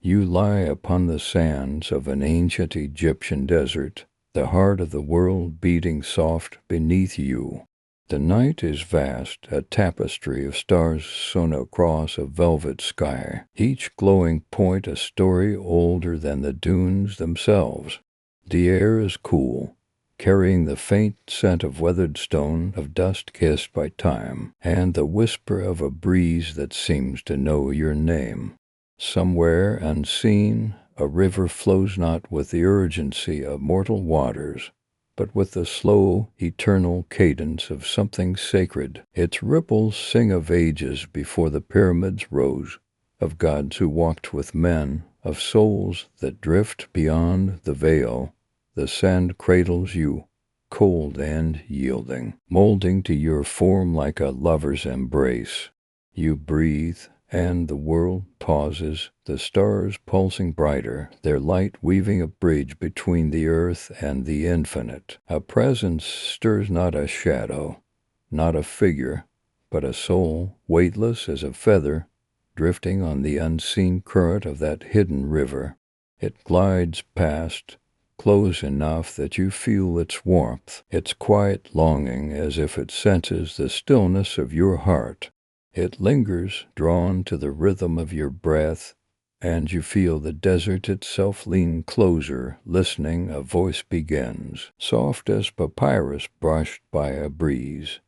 You lie upon the sands of an ancient Egyptian desert, the heart of the world beating soft beneath you. The night is vast, a tapestry of stars sewn across a velvet sky, each glowing point a story older than the dunes themselves. The air is cool, carrying the faint scent of weathered stone, of dust kissed by time, and the whisper of a breeze that seems to know your name. Somewhere unseen, a river flows not with the urgency of mortal waters, but with the slow, eternal cadence of something sacred. Its ripples sing of ages before the pyramids rose, of gods who walked with men, of souls that drift beyond the veil. The sand cradles you, cold and yielding, molding to your form like a lover's embrace. You breathe, and the world pauses, the stars pulsing brighter, their light weaving a bridge between the earth and the infinite. A presence stirs not a shadow, not a figure, but a soul, weightless as a feather, drifting on the unseen current of that hidden river. It glides past, close enough that you feel its warmth, its quiet longing, as if it senses the stillness of your heart. It lingers, drawn to the rhythm of your breath, and you feel the desert itself lean closer. Listening, a voice begins, soft as papyrus brushed by a breeze,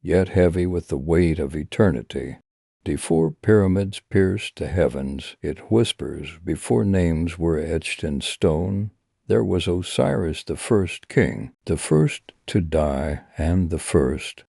yet heavy with the weight of eternity. Before pyramids pierced the heavens, it whispers. Before names were etched in stone, there was Osiris, the first king, the first to die and the first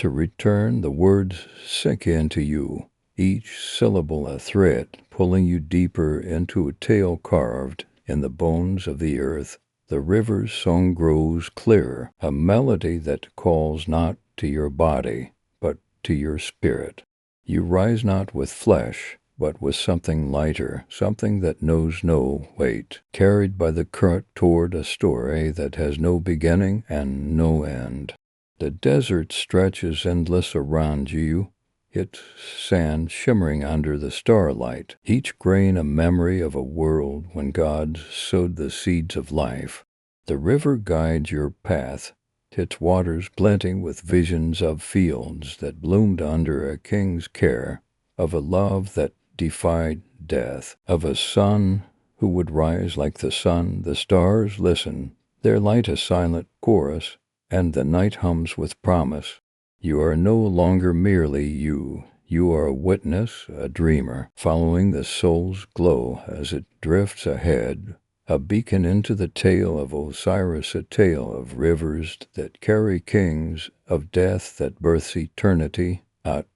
to return. The words sink into you, each syllable a thread, pulling you deeper into a tale carved in the bones of the earth. The river's song grows clearer, a melody that calls not to your body, but to your spirit. You rise not with flesh, but with something lighter, something that knows no weight, carried by the current toward a story that has no beginning and no end. The desert stretches endless around you, its sand shimmering under the starlight, each grain a memory of a world when gods sowed the seeds of life. The river guides your path, its waters glinting with visions of fields that bloomed under a king's care, of a love that defied death, of a son who would rise like the sun. The stars listen, their light a silent chorus, and the night hums with promise. You are no longer merely you. You are a witness, a dreamer, following the soul's glow as it drifts ahead, a beacon into the tale of Osiris, a tale of rivers that carry kings, of death that births eternity,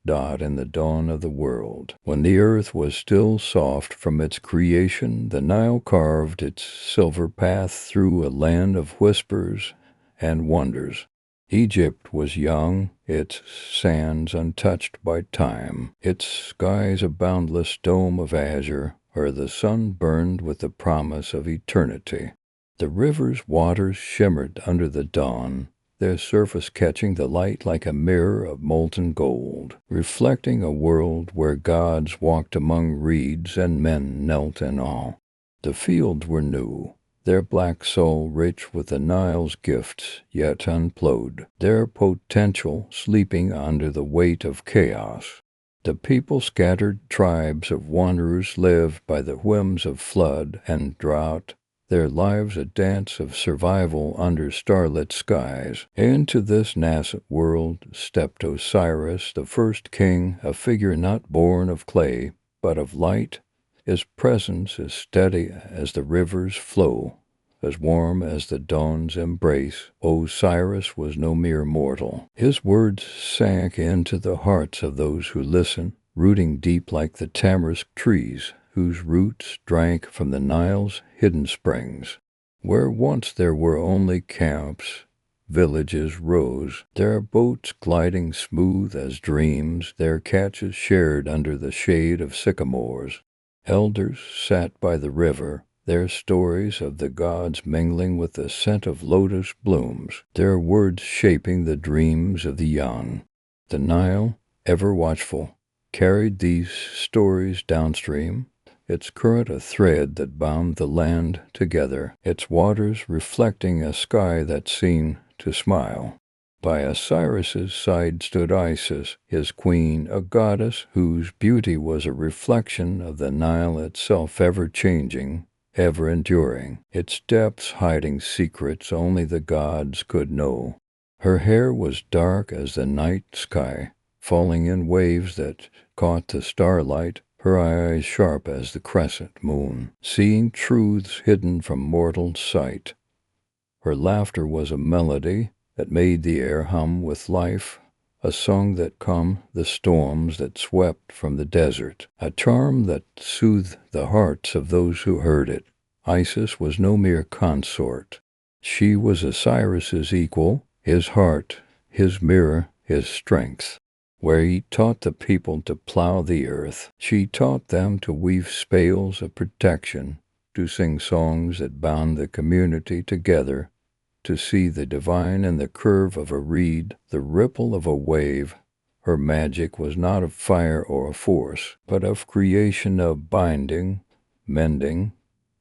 dot in the dawn of the world. When the earth was still soft from its creation, the Nile carved its silver path through a land of whispers and wonders. Egypt was young, its sands untouched by time, its skies a boundless dome of azure, where the sun burned with the promise of eternity. The river's waters shimmered under the dawn, their surface catching the light like a mirror of molten gold, reflecting a world where gods walked among reeds and men knelt in awe. The fields were new, their black soul rich with the Nile's gifts, yet unplowed, their potential sleeping under the weight of chaos. The people, scattered tribes of wanderers, lived by the whims of flood and drought, their lives a dance of survival under starlit skies. Into this nascent world stepped Osiris, the first king, a figure not born of clay, but of light. His presence as steady as the river's flow, as warm as the dawn's embrace. Osiris was no mere mortal. His words sank into the hearts of those who listened, rooting deep like the tamarisk trees, whose roots drank from the Nile's hidden springs. Where once there were only camps, villages rose, their boats gliding smooth as dreams, their catches shared under the shade of sycamores. Elders sat by the river, their stories of the gods mingling with the scent of lotus blooms, their words shaping the dreams of the young. The Nile, ever watchful, carried these stories downstream, its current a thread that bound the land together, its waters reflecting a sky that seemed to smile. By Osiris's side stood Isis, his queen, a goddess whose beauty was a reflection of the Nile itself, ever-changing, ever-enduring, its depths hiding secrets only the gods could know. Her hair was dark as the night sky, falling in waves that caught the starlight, her eyes sharp as the crescent moon, seeing truths hidden from mortal sight. Her laughter was a melody that made the air hum with life, a song that calmed the storms that swept from the desert, a charm that soothed the hearts of those who heard it. Isis was no mere consort. She was Osiris's equal, his heart, his mirror, his strength. Where he taught the people to plow the earth, she taught them to weave spells of protection, to sing songs that bound the community together, to see the divine in the curve of a reed, the ripple of a wave. Her magic was not of fire or force, but of creation, of binding, mending,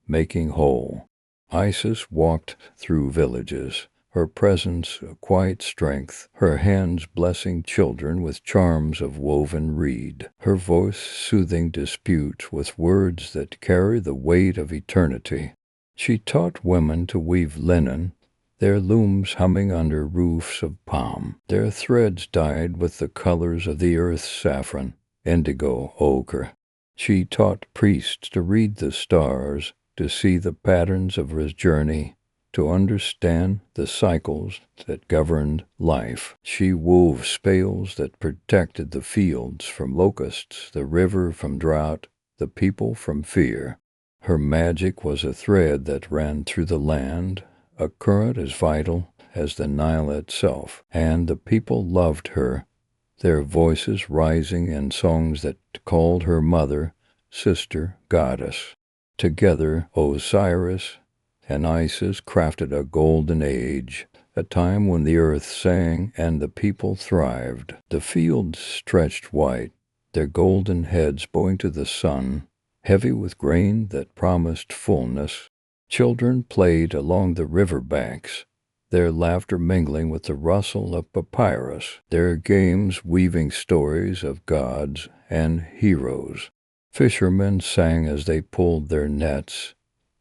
making whole. Isis walked through villages, her presence a quiet strength, her hands blessing children with charms of woven reed, her voice soothing disputes with words that carry the weight of eternity. She taught women to weave linen, their looms humming under roofs of palm, their threads dyed with the colors of the earth's saffron, indigo, ochre. She taught priests to read the stars, to see the patterns of his journey, to understand the cycles that governed life. She wove spells that protected the fields from locusts, the river from drought, the people from fear. Her magic was a thread that ran through the land, a current as vital as the Nile itself, and the people loved her, their voices rising in songs that called her mother, sister, goddess. Together, Osiris and Isis crafted a golden age, a time when the earth sang and the people thrived. The fields stretched white, their golden heads bowing to the sun, heavy with grain that promised fullness. Children played along the river banks, their laughter mingling with the rustle of papyrus, their games weaving stories of gods and heroes. Fishermen sang as they pulled their nets,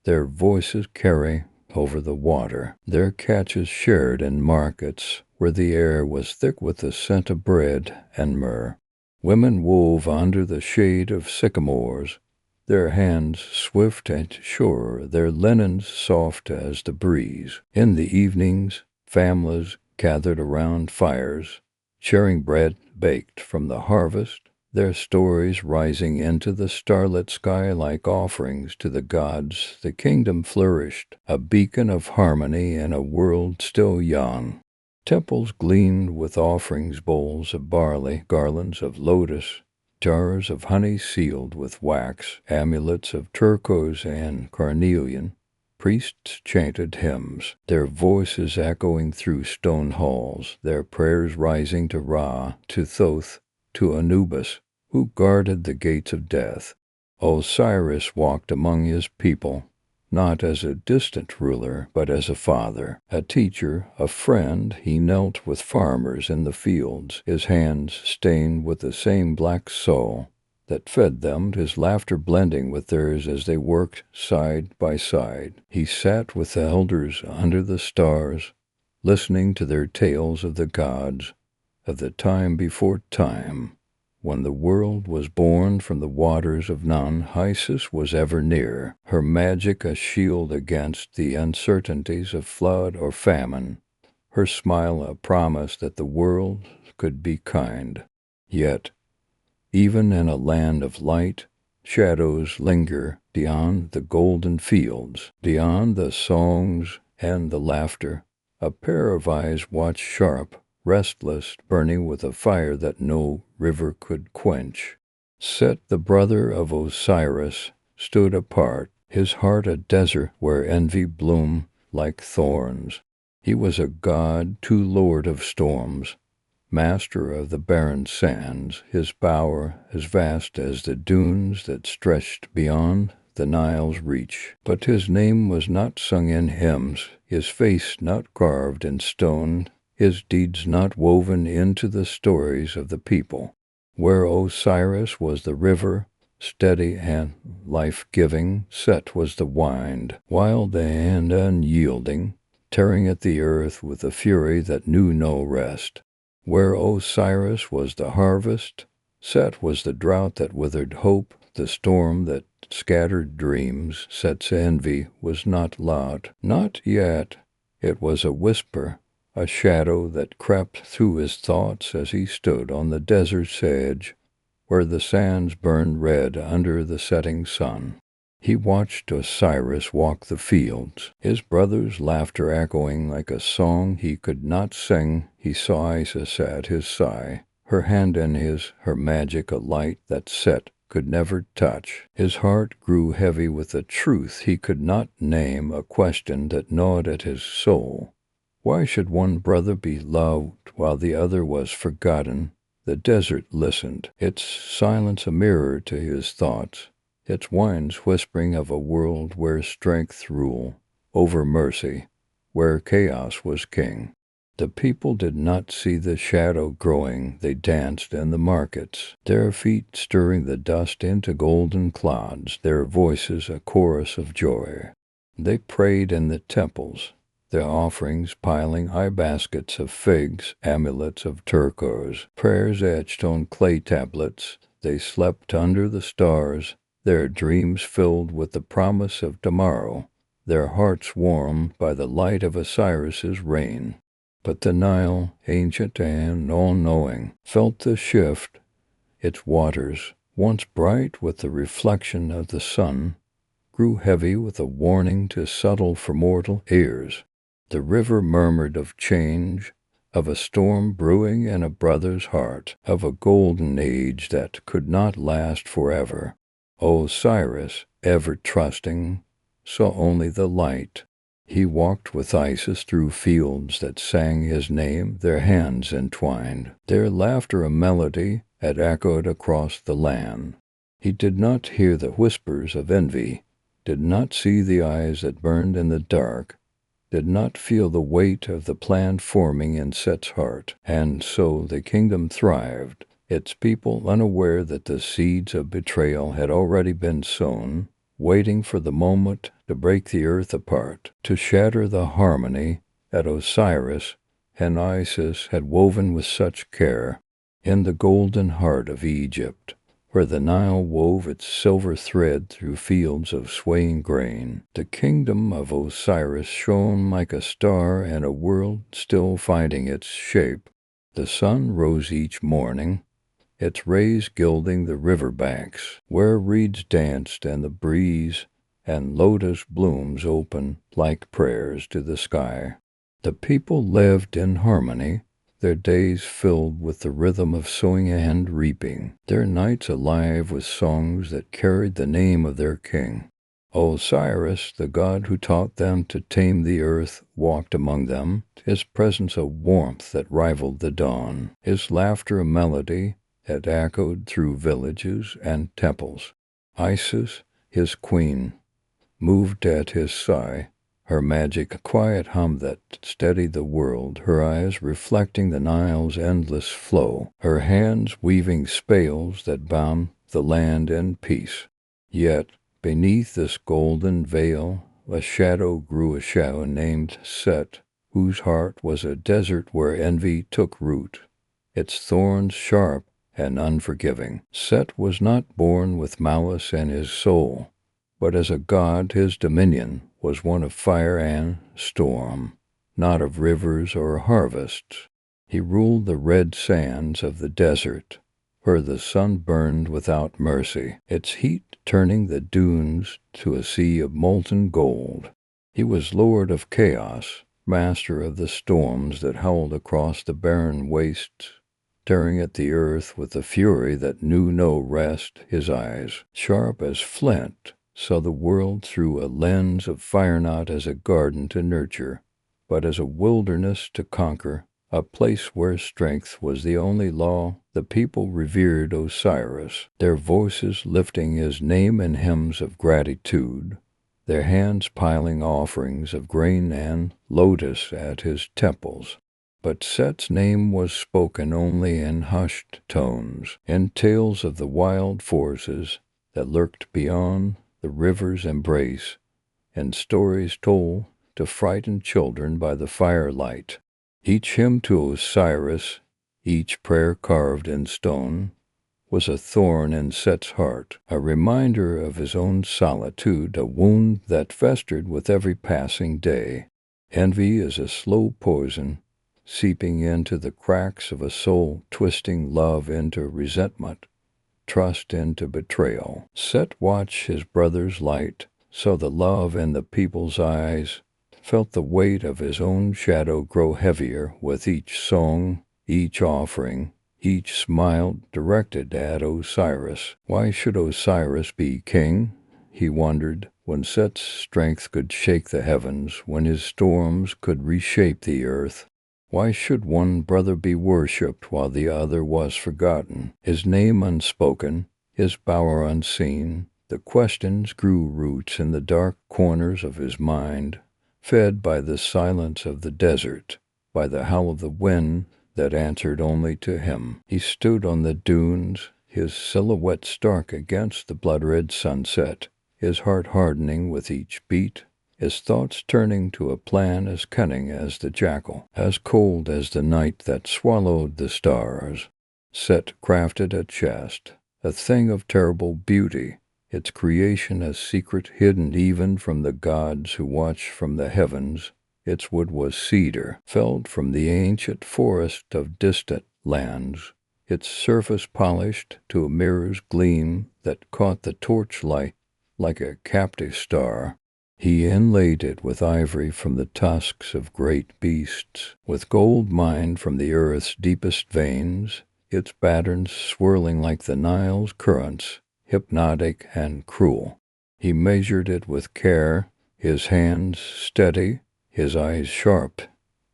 their voices carrying over the water, their catches shared in markets where the air was thick with the scent of bread and myrrh. Women wove under the shade of sycamores, their hands swift and sure, their linens soft as the breeze. In the evenings, families gathered around fires, sharing bread baked from the harvest, their stories rising into the starlit sky like offerings to the gods. The kingdom flourished, a beacon of harmony in a world still young. Temples gleamed with offerings, bowls of barley, garlands of lotus, jars of honey sealed with wax, amulets of turquoise and carnelian. Priests chanted hymns, their voices echoing through stone halls, their prayers rising to Ra, to Thoth, to Anubis, who guarded the gates of death. Osiris walked among his people, not as a distant ruler, but as a father, a teacher, a friend. He knelt with farmers in the fields, his hands stained with the same black soul that fed them, his laughter blending with theirs as they worked side by side. He sat with the elders under the stars, listening to their tales of the gods, of the time before time. When the world was born from the waters of none, Isis was ever near, her magic a shield against the uncertainties of flood or famine, her smile a promise that the world could be kind. Yet, even in a land of light, shadows linger beyond the golden fields, beyond the songs and the laughter. A pair of eyes watch sharp, restless, burning with a fire that no river could quench. Set, the brother of Osiris, stood apart, his heart a desert where envy bloomed like thorns. He was a god, too lord of storms, master of the barren sands, his power as vast as the dunes that stretched beyond the Nile's reach. But his name was not sung in hymns, his face not carved in stone, his deeds not woven into the stories of the people. Where Osiris was the river, steady and life-giving, Set was the wind, wild and unyielding, tearing at the earth with a fury that knew no rest. Where Osiris was the harvest, Set was the drought that withered hope, the storm that scattered dreams. Set's envy was not loud, not yet. It was a whisper, a shadow that crept through his thoughts as he stood on the desert's edge, where the sands burned red under the setting sun. He watched Osiris walk the fields, his brother's laughter echoing like a song he could not sing. He saw Isis at his side, her hand in his, her magic a light that Set could never touch. His heart grew heavy with a truth he could not name, a question that gnawed at his soul. Why should one brother be loved while the other was forgotten? The desert listened, its silence a mirror to his thoughts, its winds whispering of a world where strength ruled over mercy, where chaos was king. The people did not see the shadow growing. They danced in the markets, their feet stirring the dust into golden clouds, their voices a chorus of joy. They prayed in the temples, their offerings piling high baskets of figs, amulets of turquoise, prayers etched on clay tablets. They slept under the stars, their dreams filled with the promise of tomorrow, their hearts warmed by the light of Osiris's reign. But the Nile, ancient and all-knowing, felt the shift. Its waters, once bright with the reflection of the sun, grew heavy with a warning too subtle for mortal ears. The river murmured of change, of a storm brewing in a brother's heart, of a golden age that could not last forever. Osiris, ever trusting, saw only the light. He walked with Isis through fields that sang his name, their hands entwined, their laughter a melody that echoed across the land. He did not hear the whispers of envy, did not see the eyes that burned in the dark, did not feel the weight of the plan forming in Set's heart. And so the kingdom thrived, its people unaware that the seeds of betrayal had already been sown, waiting for the moment to break the earth apart, to shatter the harmony that Osiris and Isis had woven with such care. In the golden heart of Egypt, where the Nile wove its silver thread through fields of swaying grain, the kingdom of Osiris shone like a star in a world still finding its shape. The sun rose each morning, its rays gilding the river banks, where reeds danced and the breeze and lotus blooms opened like prayers to the sky. The people lived in harmony, their days filled with the rhythm of sowing and reaping, their nights alive with songs that carried the name of their king. Osiris, the god who taught them to tame the earth, walked among them, his presence a warmth that rivaled the dawn, his laughter a melody that echoed through villages and temples. Isis, his queen, moved at his side, her magic a quiet hum that steadied the world, her eyes reflecting the Nile's endless flow, her hands weaving spells that bound the land in peace. Yet, beneath this golden veil, a shadow grew, a shadow named Set, whose heart was a desert where envy took root, its thorns sharp and unforgiving. Set was not born with malice in his soul, but as a god his dominion was one of fire and storm, not of rivers or harvests. He ruled the red sands of the desert, where the sun burned without mercy, its heat turning the dunes to a sea of molten gold. He was lord of chaos, master of the storms that howled across the barren wastes, tearing at the earth with a fury that knew no rest. His eyes, sharp as flint, saw the world through a lens of fire, not as a garden to nurture, but as a wilderness to conquer, a place where strength was the only law. The people revered Osiris, their voices lifting his name in hymns of gratitude, their hands piling offerings of grain and lotus at his temples. But Set's name was spoken only in hushed tones, in tales of the wild forces that lurked beyond the river's embrace, and stories told to frightened children by the firelight. Each hymn to Osiris, each prayer carved in stone, was a thorn in Set's heart, a reminder of his own solitude, a wound that festered with every passing day. Envy is a slow poison, seeping into the cracks of a soul, twisting love into resentment, trust into betrayal. Set watched his brother's light, saw the love in the people's eyes, felt the weight of his own shadow grow heavier with each song, each offering, each smile directed at Osiris. Why should Osiris be king? He wondered, when Set's strength could shake the heavens, when his storms could reshape the earth. Why should one brother be worshipped while the other was forgotten, his name unspoken, his power unseen? The questions grew roots in the dark corners of his mind, fed by the silence of the desert, by the howl of the wind that answered only to him. He stood on the dunes, his silhouette stark against the blood-red sunset, his heart hardening with each beat, his thoughts turning to a plan as cunning as the jackal, as cold as the night that swallowed the stars. Set crafted a chest, a thing of terrible beauty, its creation a secret hidden even from the gods who watch from the heavens. Its wood was cedar, felled from the ancient forest of distant lands, its surface polished to a mirror's gleam that caught the torchlight like a captive star. He inlaid it with ivory from the tusks of great beasts, with gold mined from the earth's deepest veins, its patterns swirling like the Nile's currents, hypnotic and cruel. He measured it with care, his hands steady, his eyes sharp,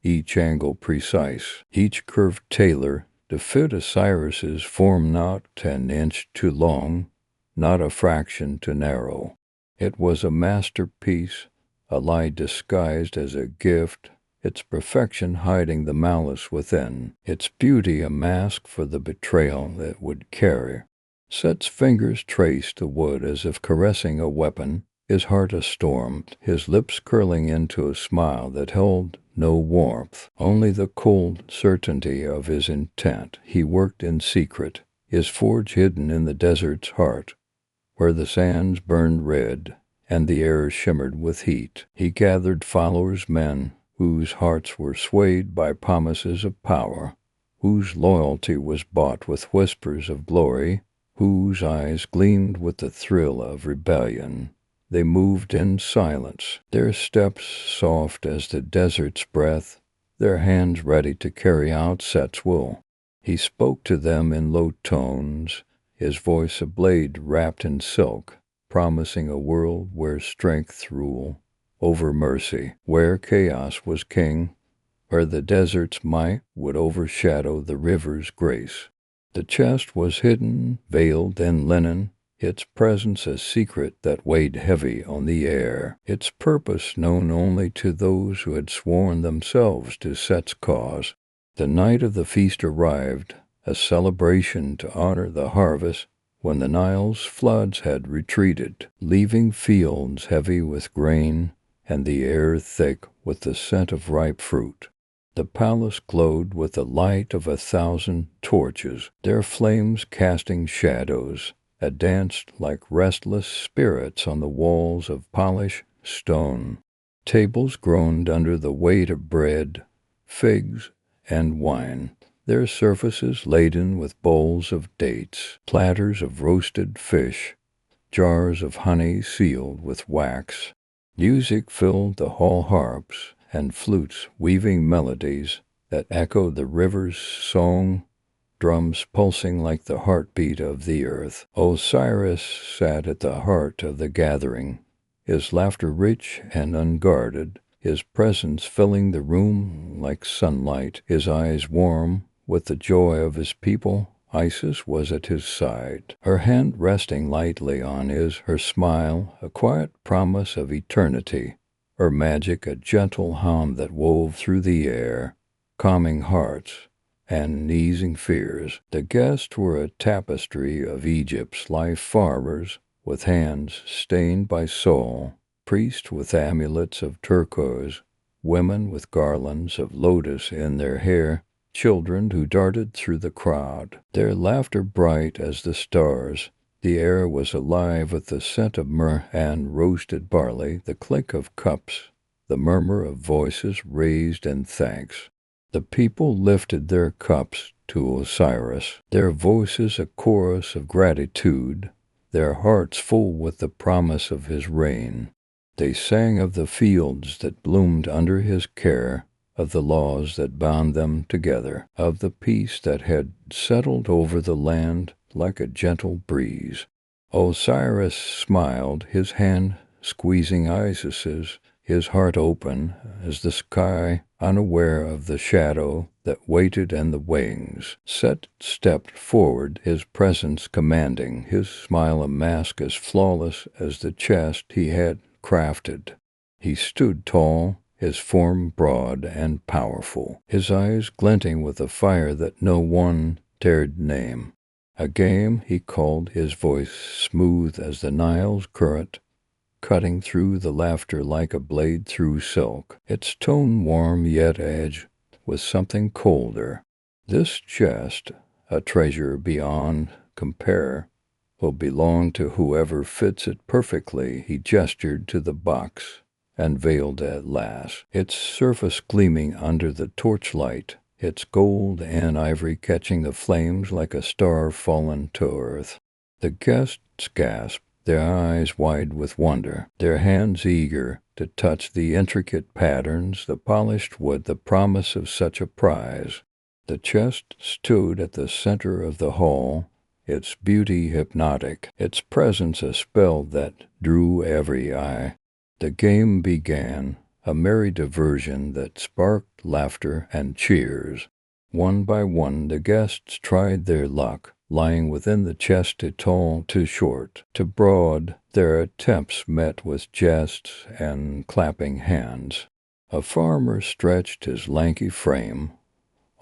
each angle precise, each curve tailored to fit Osiris's form, not an inch too long, not a fraction too narrow. It was a masterpiece, a lie disguised as a gift, its perfection hiding the malice within, its beauty a mask for the betrayal it would carry. Set's fingers traced the wood as if caressing a weapon, his heart a storm, his lips curling into a smile that held no warmth, only the cold certainty of his intent. He worked in secret, his forge hidden in the desert's heart, where the sands burned red and the air shimmered with heat. He gathered followers, men whose hearts were swayed by promises of power, whose loyalty was bought with whispers of glory, whose eyes gleamed with the thrill of rebellion. They moved in silence, their steps soft as the desert's breath, their hands ready to carry out Set's will. He spoke to them in low tones, his voice a blade wrapped in silk, promising a world where strength ruled over mercy, where chaos was king, where the desert's might would overshadow the river's grace. The chest was hidden, veiled in linen, its presence a secret that weighed heavy on the air, its purpose known only to those who had sworn themselves to Set's cause. The night of the feast arrived, a celebration to honor the harvest, when the Nile's floods had retreated, leaving fields heavy with grain and the air thick with the scent of ripe fruit. The palace glowed with the light of 1,000 torches, their flames casting shadows, danced like restless spirits on the walls of polished stone. Tables groaned under the weight of bread, figs, and wine, their surfaces laden with bowls of dates, platters of roasted fish, jars of honey sealed with wax. Music filled the hall, harps and flutes weaving melodies that echoed the river's song, drums pulsing like the heartbeat of the earth. Osiris sat at the heart of the gathering, his laughter rich and unguarded, his presence filling the room like sunlight, his eyes warm with the joy of his people. Isis was at his side, her hand resting lightly on his, her smile a quiet promise of eternity, her magic a gentle hum that wove through the air, calming hearts and easing fears. The guests were a tapestry of Egypt's life, farmers with hands stained by soul, priests with amulets of turquoise, women with garlands of lotus in their hair, children who darted through the crowd, their laughter bright as the stars. The air was alive with the scent of myrrh and roasted barley, the clink of cups, the murmur of voices raised in thanks. The people lifted their cups to Osiris, their voices a chorus of gratitude, their hearts full with the promise of his reign. They sang of the fields that bloomed under his care, of the laws that bound them together, of the peace that had settled over the land like a gentle breeze. Osiris smiled, his hand squeezing Isis's, his heart open as the sky, unaware of the shadow that waited and the wings. Set stepped forward, his presence commanding, his smile a mask as flawless as the chest he had crafted. He stood tall, his form broad and powerful, his eyes glinting with a fire that no one dared name. A game, he called, his voice smooth as the Nile's current, cutting through the laughter like a blade through silk, its tone warm yet edged with something colder. This chest, a treasure beyond compare, will belong to whoever fits it perfectly. He gestured to the box, unveiled at last, its surface gleaming under the torchlight, its gold and ivory catching the flames like a star fallen to earth. The guests gasped, their eyes wide with wonder, their hands eager to touch the intricate patterns, the polished wood, the promise of such a prize. The chest stood at the center of the hall, its beauty hypnotic, its presence a spell that drew every eye. The game began, a merry diversion that sparked laughter and cheers. One by one the guests tried their luck, lying within the chest too tall, too short, too broad. Their attempts met with jests and clapping hands. A farmer stretched his lanky frame,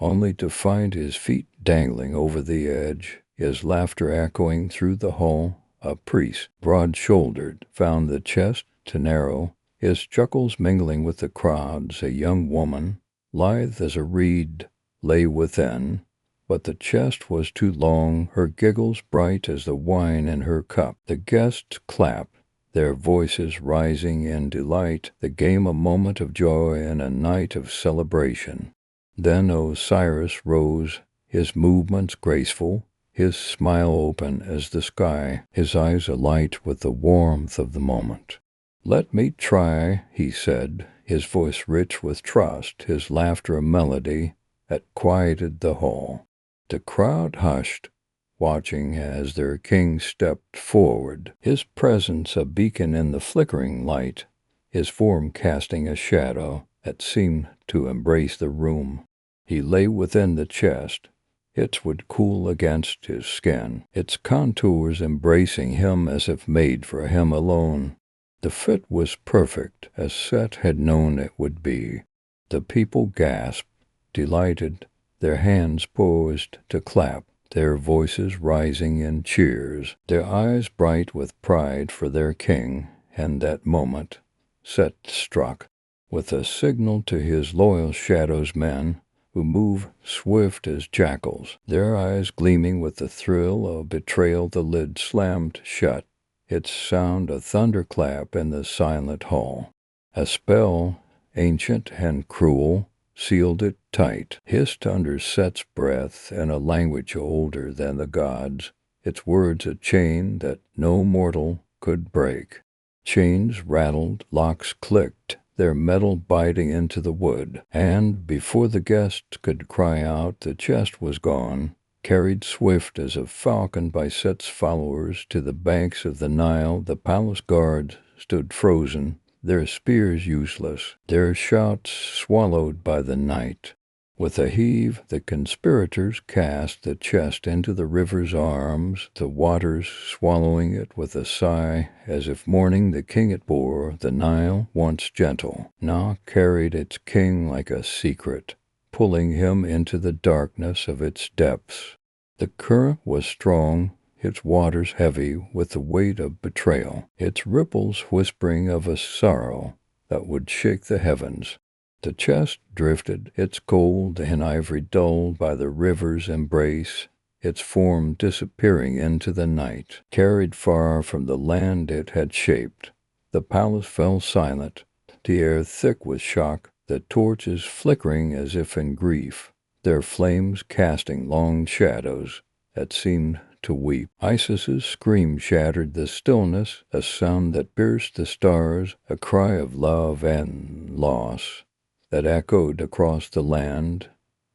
only to find his feet dangling over the edge, his laughter echoing through the hall. A priest, broad-shouldered, found the chest too narrow, his chuckles mingling with the crowds. A young woman, lithe as a reed, lay within, but the chest was too long, her giggles bright as the wine in her cup. The guests clapped, their voices rising in delight, the game a moment of joy and a night of celebration. Then Osiris rose, his movements graceful, his smile open as the sky, his eyes alight with the warmth of the moment. "Let me try," he said, his voice rich with trust, his laughter a melody that quieted the hall. The crowd hushed, watching as their king stepped forward, his presence a beacon in the flickering light, his form casting a shadow that seemed to embrace the room. He lay within the chest, its wood cool against his skin, its contours embracing him as if made for him alone. The fit was perfect, as Set had known it would be. The people gasped, delighted, their hands poised to clap, their voices rising in cheers, their eyes bright with pride for their king. And that moment, Set struck, with a signal to his loyal Shadow's men, who move swift as jackals, their eyes gleaming with the thrill of betrayal. The lid slammed shut, its sound a thunderclap in the silent hall. A spell, ancient and cruel, sealed it tight, hissed under Set's breath in a language older than the gods, its words a chain that no mortal could break. Chains rattled, locks clicked, their metal biting into the wood, and before the guest could cry out, the chest was gone, carried swift as a falcon by Set's followers to the banks of the Nile. The palace guards stood frozen, their spears useless, their shouts swallowed by the night. With a heave, the conspirators cast the chest into the river's arms, the waters swallowing it with a sigh, as if mourning the king it bore. The Nile, once gentle, now carried its king like a secret, pulling him into the darkness of its depths. The current was strong, its waters heavy with the weight of betrayal, its ripples whispering of a sorrow that would shake the heavens. The chest drifted, its gold and ivory dulled by the river's embrace, its form disappearing into the night, carried far from the land it had shaped. The palace fell silent, the air thick with shock, the torches flickering as if in grief, their flames casting long shadows that seemed to weep. Isis's scream shattered the stillness, a sound that pierced the stars, a cry of love and loss that echoed across the land,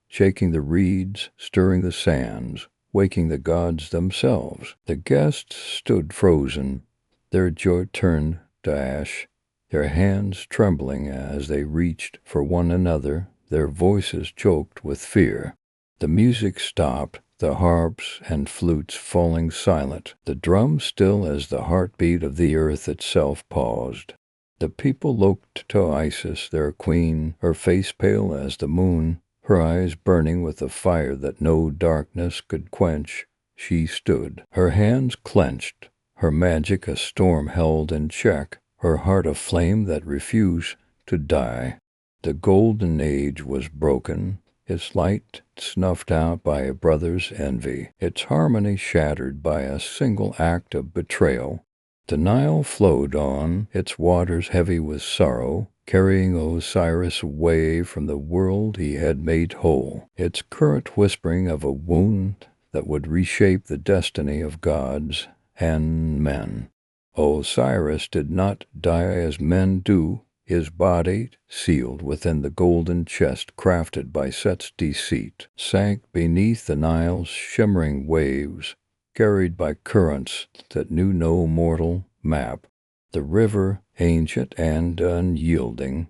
shaking the reeds, stirring the sands, waking the gods themselves. The guests stood frozen, their joy turned to ash, their hands trembling as they reached for one another, their voices choked with fear. The music stopped, the harps and flutes falling silent, the drums still as the heartbeat of the earth itself paused. The people looked to Isis, their queen, her face pale as the moon, her eyes burning with a fire that no darkness could quench. She stood, her hands clenched, her magic a storm held in check, her heart a flame that refused to die. The golden age was broken, its light snuffed out by a brother's envy, its harmony shattered by a single act of betrayal. The Nile flowed on, its waters heavy with sorrow, carrying Osiris away from the world he had made whole, its current whispering of a wound that would reshape the destiny of gods and men. Osiris did not die as men do, his body, sealed within the golden chest crafted by Set's deceit, sank beneath the Nile's shimmering waves, carried by currents that knew no mortal map. The river, ancient and unyielding,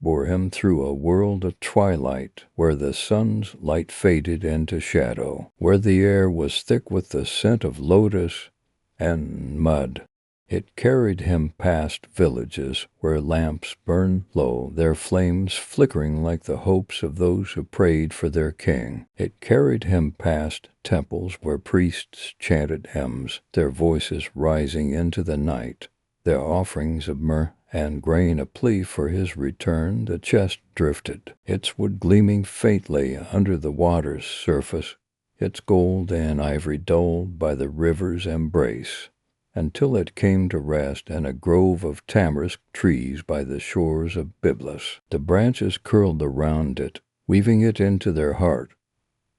bore him through a world of twilight, where the sun's light faded into shadow, where the air was thick with the scent of lotus and mud. It carried him past villages where lamps burned low, their flames flickering like the hopes of those who prayed for their king. It carried him past temples where priests chanted hymns, their voices rising into the night, their offerings of myrrh and grain a plea for his return. The chest drifted, its wood gleaming faintly under the water's surface, its gold and ivory dulled by the river's embrace, until it came to rest in a grove of tamarisk trees by the shores of Byblos. The branches curled around it, weaving it into their heart,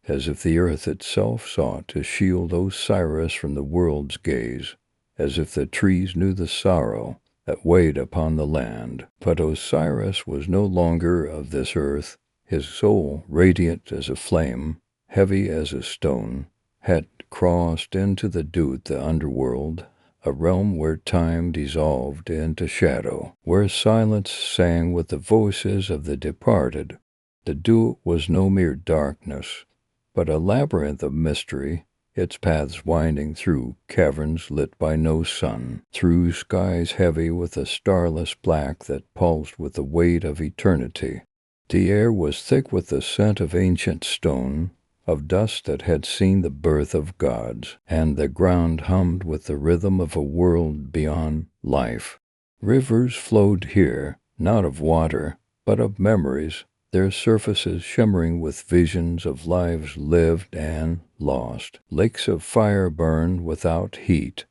as if the earth itself sought to shield Osiris from the world's gaze, as if the trees knew the sorrow that weighed upon the land. But Osiris was no longer of this earth. His soul, radiant as a flame, heavy as a stone, had crossed into the Dut, the underworld, a realm where time dissolved into shadow, where silence sang with the voices of the departed. The Dut was no mere darkness, but a labyrinth of mystery, its paths winding through caverns lit by no sun, through skies heavy with a starless black that pulsed with the weight of eternity. The air was thick with the scent of ancient stone, of dust that had seen the birth of gods, and the ground hummed with the rhythm of a world beyond life. Rivers flowed here, not of water, but of memories, their surfaces shimmering with visions of lives lived and lost. Lakes of fire burned without heat,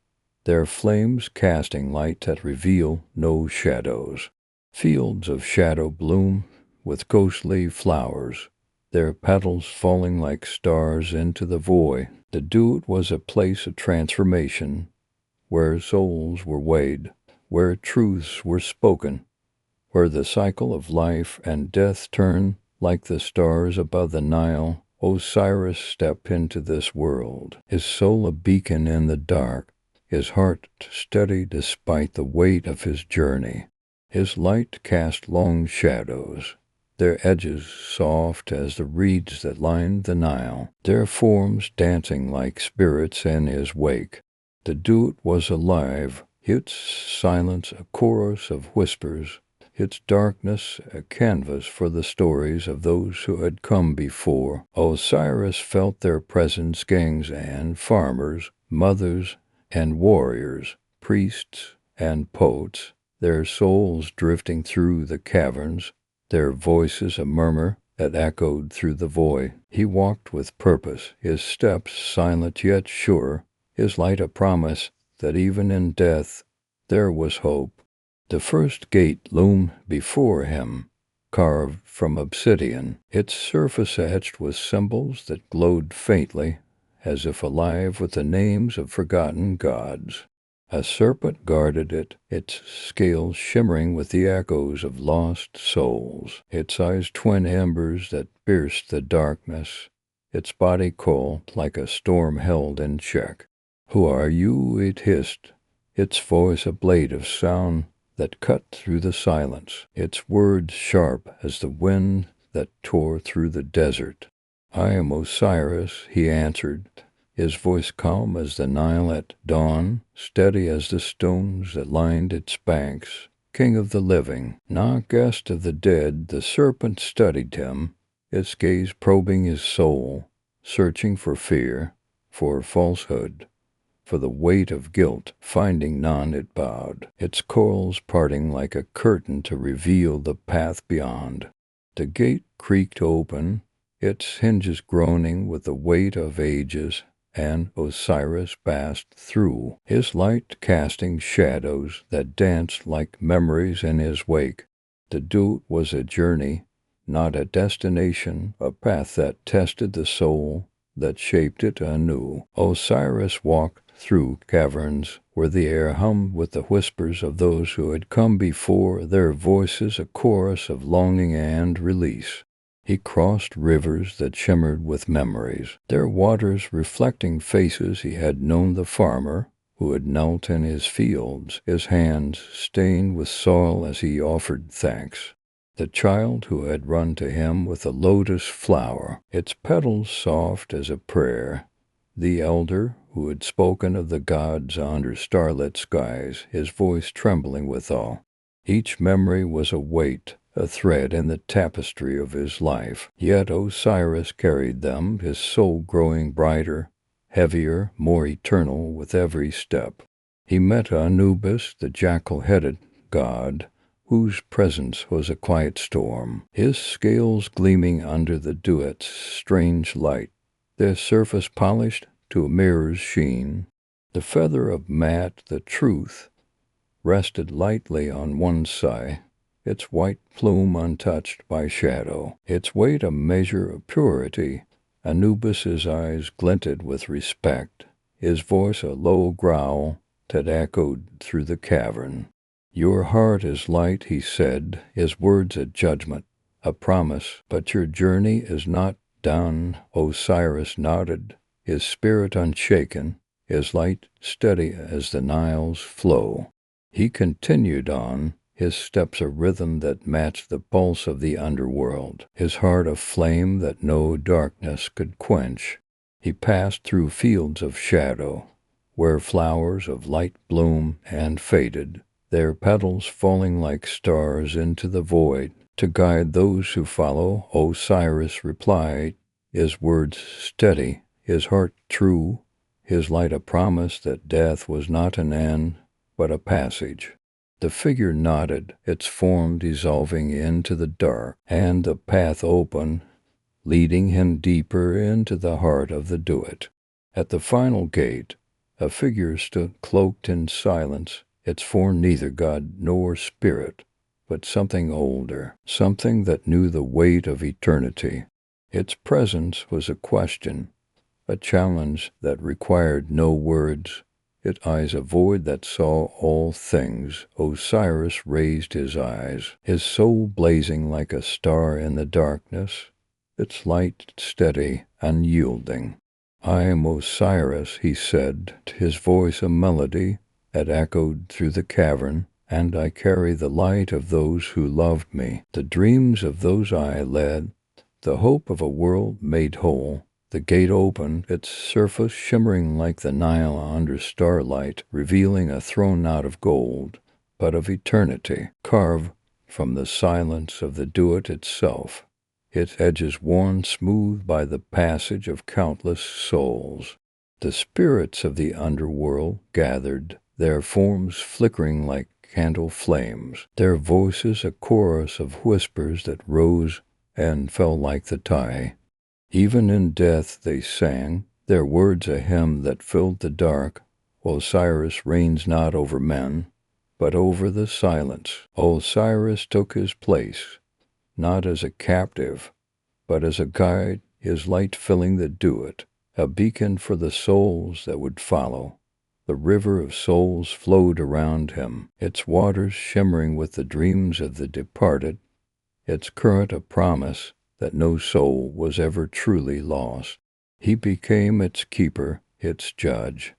their flames casting light that reveal no shadows. Fields of shadow bloom with ghostly flowers, their petals falling like stars into the void. The Dut was a place of transformation, where souls were weighed, where truths were spoken, where the cycle of life and death turned like the stars above the Nile. Osiris stepped into this world, his soul a beacon in the dark, his heart steady despite the weight of his journey. His light cast long shadows, their edges soft as the reeds that lined the Nile, their forms dancing like spirits in his wake. The duet was alive, its silence a chorus of whispers, its darkness a canvas for the stories of those who had come before. Osiris felt their presence, kings and farmers, mothers and warriors, priests and poets, their souls drifting through the caverns, their voices a murmur that echoed through the void. He walked with purpose, his steps silent yet sure, his light a promise that even in death there was hope. The first gate loomed before him, carved from obsidian, its surface etched with symbols that glowed faintly, as if alive with the names of forgotten gods. A serpent guarded it, its scales shimmering with the echoes of lost souls, its eyes twin embers that pierced the darkness, its body cold like a storm held in check. "Who are you?" it hissed, its voice a blade of sound that cut through the silence, its words sharp as the wind that tore through the desert. "I am Osiris," he answered, his voice calm as the Nile at dawn, steady as the stones that lined its banks. "King of the living, not guest of the dead." The serpent studied him, its gaze probing his soul, searching for fear, for falsehood, for the weight of guilt. Finding none, it bowed, its coils parting like a curtain to reveal the path beyond. The gate creaked open, its hinges groaning with the weight of ages, and Osiris passed through, his light casting shadows that danced like memories in his wake. The duet was a journey, not a destination, a path that tested the soul, that shaped it anew. Osiris walked through caverns where the air hummed with the whispers of those who had come before, their voices a chorus of longing and release. He crossed rivers that shimmered with memories, their waters reflecting faces he had known, the farmer who had knelt in his fields, his hands stained with soil as he offered thanks, the child who had run to him with a lotus flower, its petals soft as a prayer, the elder who had spoken of the gods under starlit skies, his voice trembling with awe. Each memory was a weight, a thread in the tapestry of his life. Yet Osiris carried them, his soul growing brighter, heavier, more eternal with every step. He met Anubis, the jackal-headed god, whose presence was a quiet storm, his scales gleaming under the duet's strange light, their surface polished to a mirror's sheen. The feather of Mat, the truth, rested lightly on one side, its white plume untouched by shadow, its weight a measure of purity. Anubis's eyes glinted with respect, his voice a low growl that echoed through the cavern. "Your heart is light," he said, his words a judgment, a promise, "but your journey is not done." Osiris nodded, his spirit unshaken, his light steady as the Nile's flow. He continued on, his steps a rhythm that matched the pulse of the underworld, his heart a flame that no darkness could quench. He passed through fields of shadow, where flowers of light bloom and faded, their petals falling like stars into the void. To guide those who follow, Osiris replied, his words steady, his heart true, his light a promise that death was not an end, but a passage. The figure nodded, its form dissolving into the dark, and the path open, leading him deeper into the heart of the duet. At the final gate, a figure stood cloaked in silence, its form neither god nor spirit, but something older, something that knew the weight of eternity. Its presence was a question, a challenge that required no words. Its eyes a void that saw all things. Osiris raised his eyes, his soul blazing like a star in the darkness, its light steady, unyielding. "I am Osiris," he said, his voice a melody that echoed through the cavern, and I carry the light of those who loved me, the dreams of those I led, the hope of a world made whole. The gate opened, its surface shimmering like the Nile under starlight, revealing a throne not of gold, but of eternity, carved from the silence of the Duat itself, its edges worn smooth by the passage of countless souls. The spirits of the underworld gathered, their forms flickering like candle flames, their voices a chorus of whispers that rose and fell like the tide. Even in death they sang, their words a hymn that filled the dark. Osiris reigns not over men, but over the silence. Osiris took his place, not as a captive, but as a guide, his light filling the Duat, a beacon for the souls that would follow. The river of souls flowed around him, its waters shimmering with the dreams of the departed, its current a promise that no soul was ever truly lost. He became its keeper, its judge,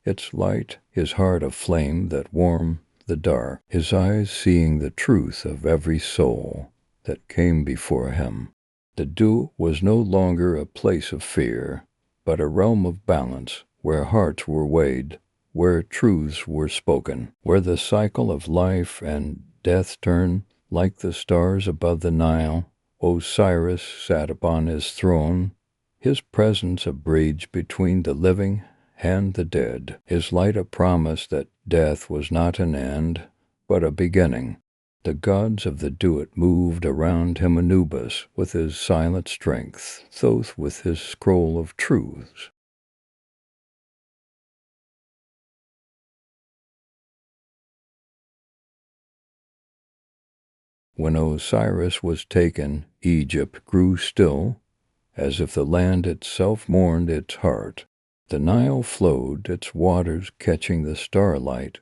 its light, his heart a flame that warmed the dark, his eyes seeing the truth of every soul that came before him. The Duat was no longer a place of fear, but a realm of balance, where hearts were weighed, where truths were spoken, where the cycle of life and death turned like the stars above the Nile. Osiris sat upon his throne, his presence a bridge between the living and the dead, his light a promise that death was not an end, but a beginning. The gods of the Duat moved around him, Anubis with his silent strength, Thoth with his scroll of truths. When Osiris was taken, Egypt grew still, as if the land itself mourned its heart. The Nile flowed, its waters catching the starlight,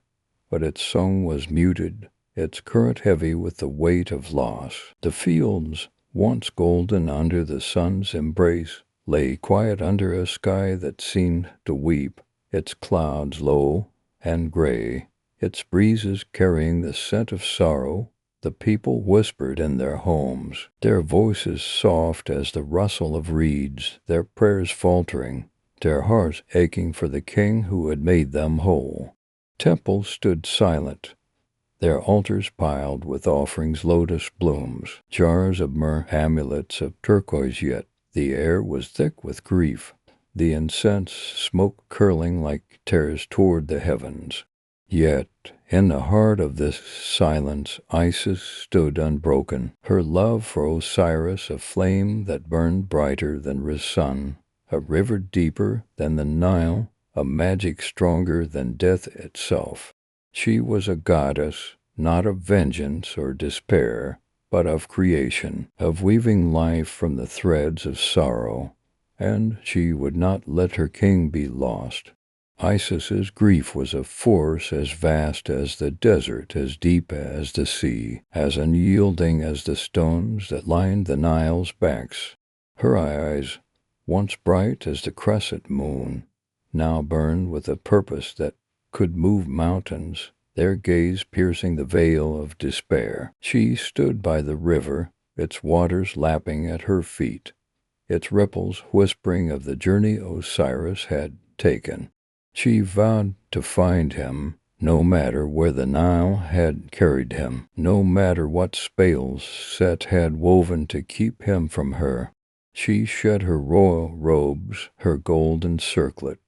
but its song was muted, its current heavy with the weight of loss. The fields, once golden under the sun's embrace, lay quiet under a sky that seemed to weep, its clouds low and gray, its breezes carrying the scent of sorrow. The people whispered in their homes, their voices soft as the rustle of reeds, their prayers faltering, their hearts aching for the king who had made them whole. Temples stood silent, their altars piled with offerings, lotus blooms, jars of myrrh, amulets of turquoise, yet the air was thick with grief, the incense smoke curling like tears toward the heavens. Yet, in the heart of this silence, Isis stood unbroken, her love for Osiris a flame that burned brighter than the sun, a river deeper than the Nile, a magic stronger than death itself. She was a goddess, not of vengeance or despair, but of creation, of weaving life from the threads of sorrow, and she would not let her king be lost. Isis's grief was a force as vast as the desert, as deep as the sea, as unyielding as the stones that lined the Nile's banks. Her eyes, once bright as the crescent moon, now burned with a purpose that could move mountains, their gaze piercing the veil of despair. She stood by the river, its waters lapping at her feet, its ripples whispering of the journey Osiris had taken. She vowed to find him, no matter where the Nile had carried him, no matter what spells Set had woven to keep him from her. She shed her royal robes, her golden circlet,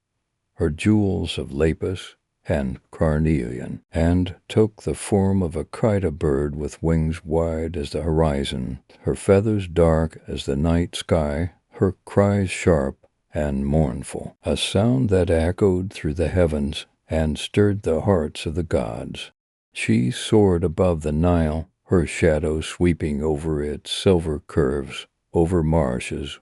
her jewels of lapis and carnelian, and took the form of a kite, a bird with wings wide as the horizon, her feathers dark as the night sky, her cries sharp and mournful, a sound that echoed through the heavens and stirred the hearts of the gods. She soared above the Nile, her shadow sweeping over its silver curves, over marshes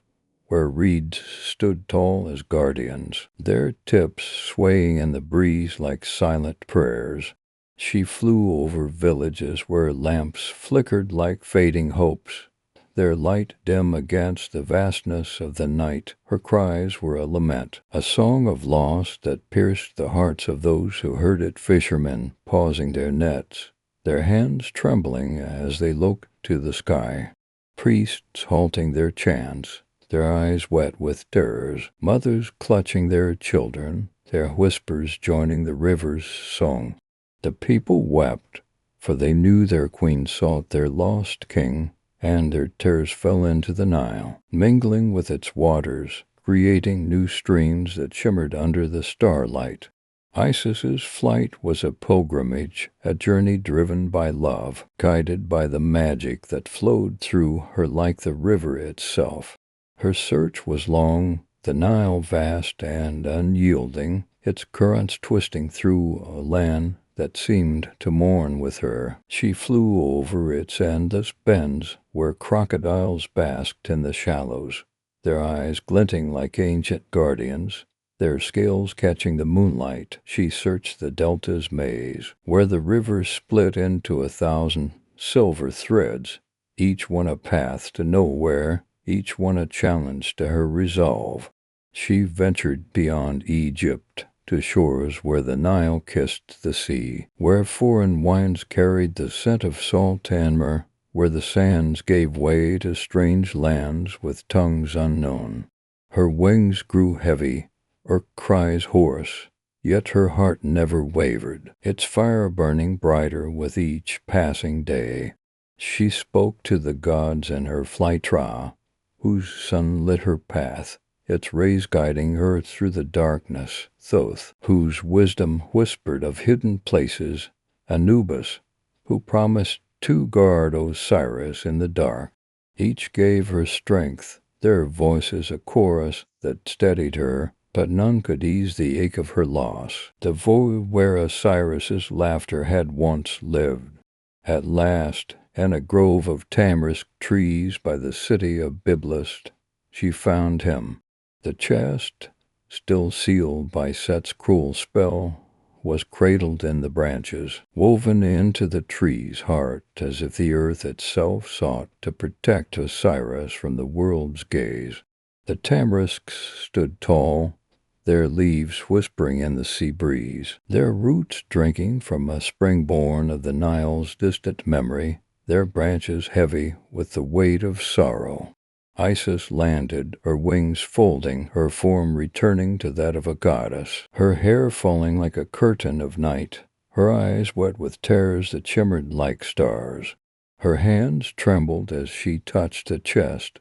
where reeds stood tall as guardians, their tips swaying in the breeze like silent prayers. She flew over villages where lamps flickered like fading hopes, their light dim against the vastness of the night. Her cries were a lament, a song of loss that pierced the hearts of those who heard it, fishermen pausing their nets, their hands trembling as they looked to the sky. Priests halting their chants, their eyes wet with tears, mothers clutching their children, their whispers joining the river's song. The people wept, for they knew their queen sought their lost king, and their tears fell into the Nile, mingling with its waters, creating new streams that shimmered under the starlight. Isis's flight was a pilgrimage, a journey driven by love, guided by the magic that flowed through her like the river itself. Her search was long, the Nile vast and unyielding, its currents twisting through a land that seemed to mourn with her. She flew over its endless bends, where crocodiles basked in the shallows, their eyes glinting like ancient guardians, their scales catching the moonlight. She searched the delta's maze, where the rivers split into 1,000 silver threads, each one a path to nowhere, each one a challenge to her resolve. She ventured beyond Egypt, to shores where the Nile kissed the sea, where foreign wines carried the scent of salt and myrrh, where the sands gave way to strange lands with tongues unknown. Her wings grew heavy, her cries hoarse, yet her heart never wavered, its fire burning brighter with each passing day. She spoke to the gods in her flight, Ra, whose sun lit her path, its rays guiding her through the darkness, Thoth, whose wisdom whispered of hidden places, Anubis, who promised to guard Osiris in the dark. Each gave her strength, their voices a chorus that steadied her, but none could ease the ache of her loss, the void where Osiris's laughter had once lived. At last, in a grove of tamarisk trees by the city of Byblus, she found him. The chest, still sealed by Set's cruel spell, was cradled in the branches, woven into the tree's heart as if the earth itself sought to protect Osiris from the world's gaze. The tamarisks stood tall, their leaves whispering in the sea breeze, their roots drinking from a spring born of the Nile's distant memory, their branches heavy with the weight of sorrow. Isis landed, her wings folding, her form returning to that of a goddess, her hair falling like a curtain of night, her eyes wet with tears that shimmered like stars. Her hands trembled as she touched the chest.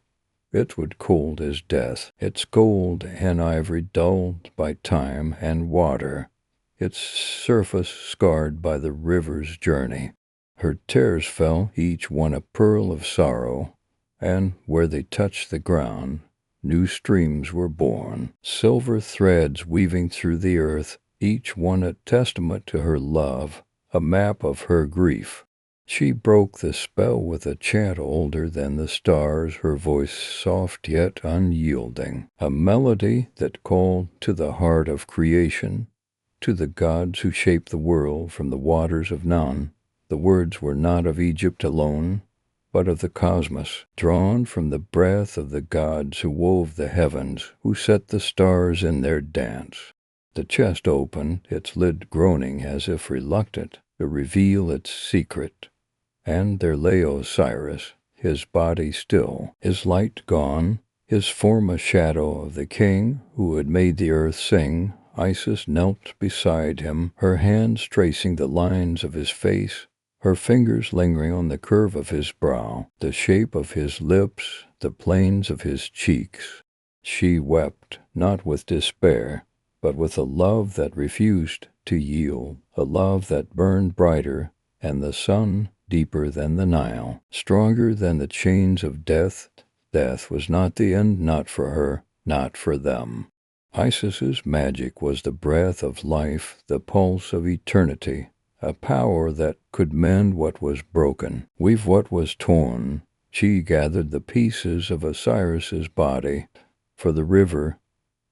It was cold as death, its gold and ivory dulled by time and water, its surface scarred by the river's journey. Her tears fell, each one a pearl of sorrow, and where they touched the ground, new streams were born, silver threads weaving through the earth, each one a testament to her love, a map of her grief. She broke the spell with a chant older than the stars, her voice soft yet unyielding, a melody that called to the heart of creation, to the gods who shaped the world from the waters of none. The words were not of Egypt alone, but of the cosmos, drawn from the breath of the gods who wove the heavens, who set the stars in their dance. The chest opened, its lid groaning as if reluctant to reveal its secret, and there lay Osiris, his body still, his light gone, his form a shadow of the king who had made the earth sing. Isis knelt beside him, her hands tracing the lines of his face, her fingers lingering on the curve of his brow, the shape of his lips, the planes of his cheeks. She wept, not with despair, but with a love that refused to yield, a love that burned brighter than the sun, deeper than the Nile, stronger than the chains of death. Death was not the end, not for her, not for them. Isis's magic was the breath of life, the pulse of eternity, a power that could mend what was broken, weave what was torn. She gathered the pieces of Osiris's body, for the river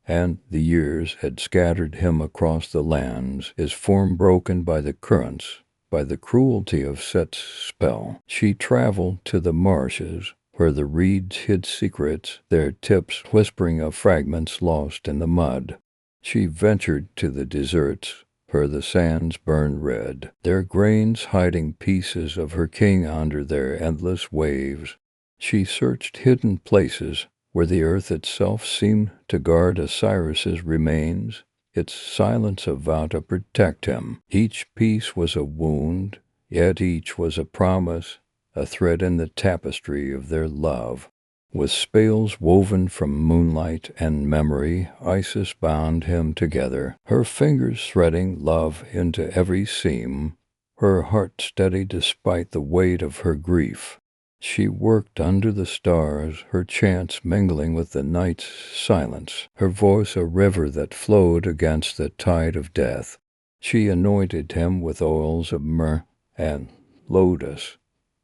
and the years had scattered him across the lands, his form broken by the currents, by the cruelty of Set's spell. She traveled to the marshes, where the reeds hid secrets, their tips whispering of fragments lost in the mud. She ventured to the deserts, where the sands burned red, their grains hiding pieces of her king under their endless waves. She searched hidden places where the earth itself seemed to guard Osiris's remains, its silence a vow to protect him. Each piece was a wound, yet each was a promise, a thread in the tapestry of their love. With spells woven from moonlight and memory, Isis bound him together, her fingers threading love into every seam, her heart steady despite the weight of her grief. She worked under the stars, her chants mingling with the night's silence, her voice a river that flowed against the tide of death. She anointed him with oils of myrrh and lotus,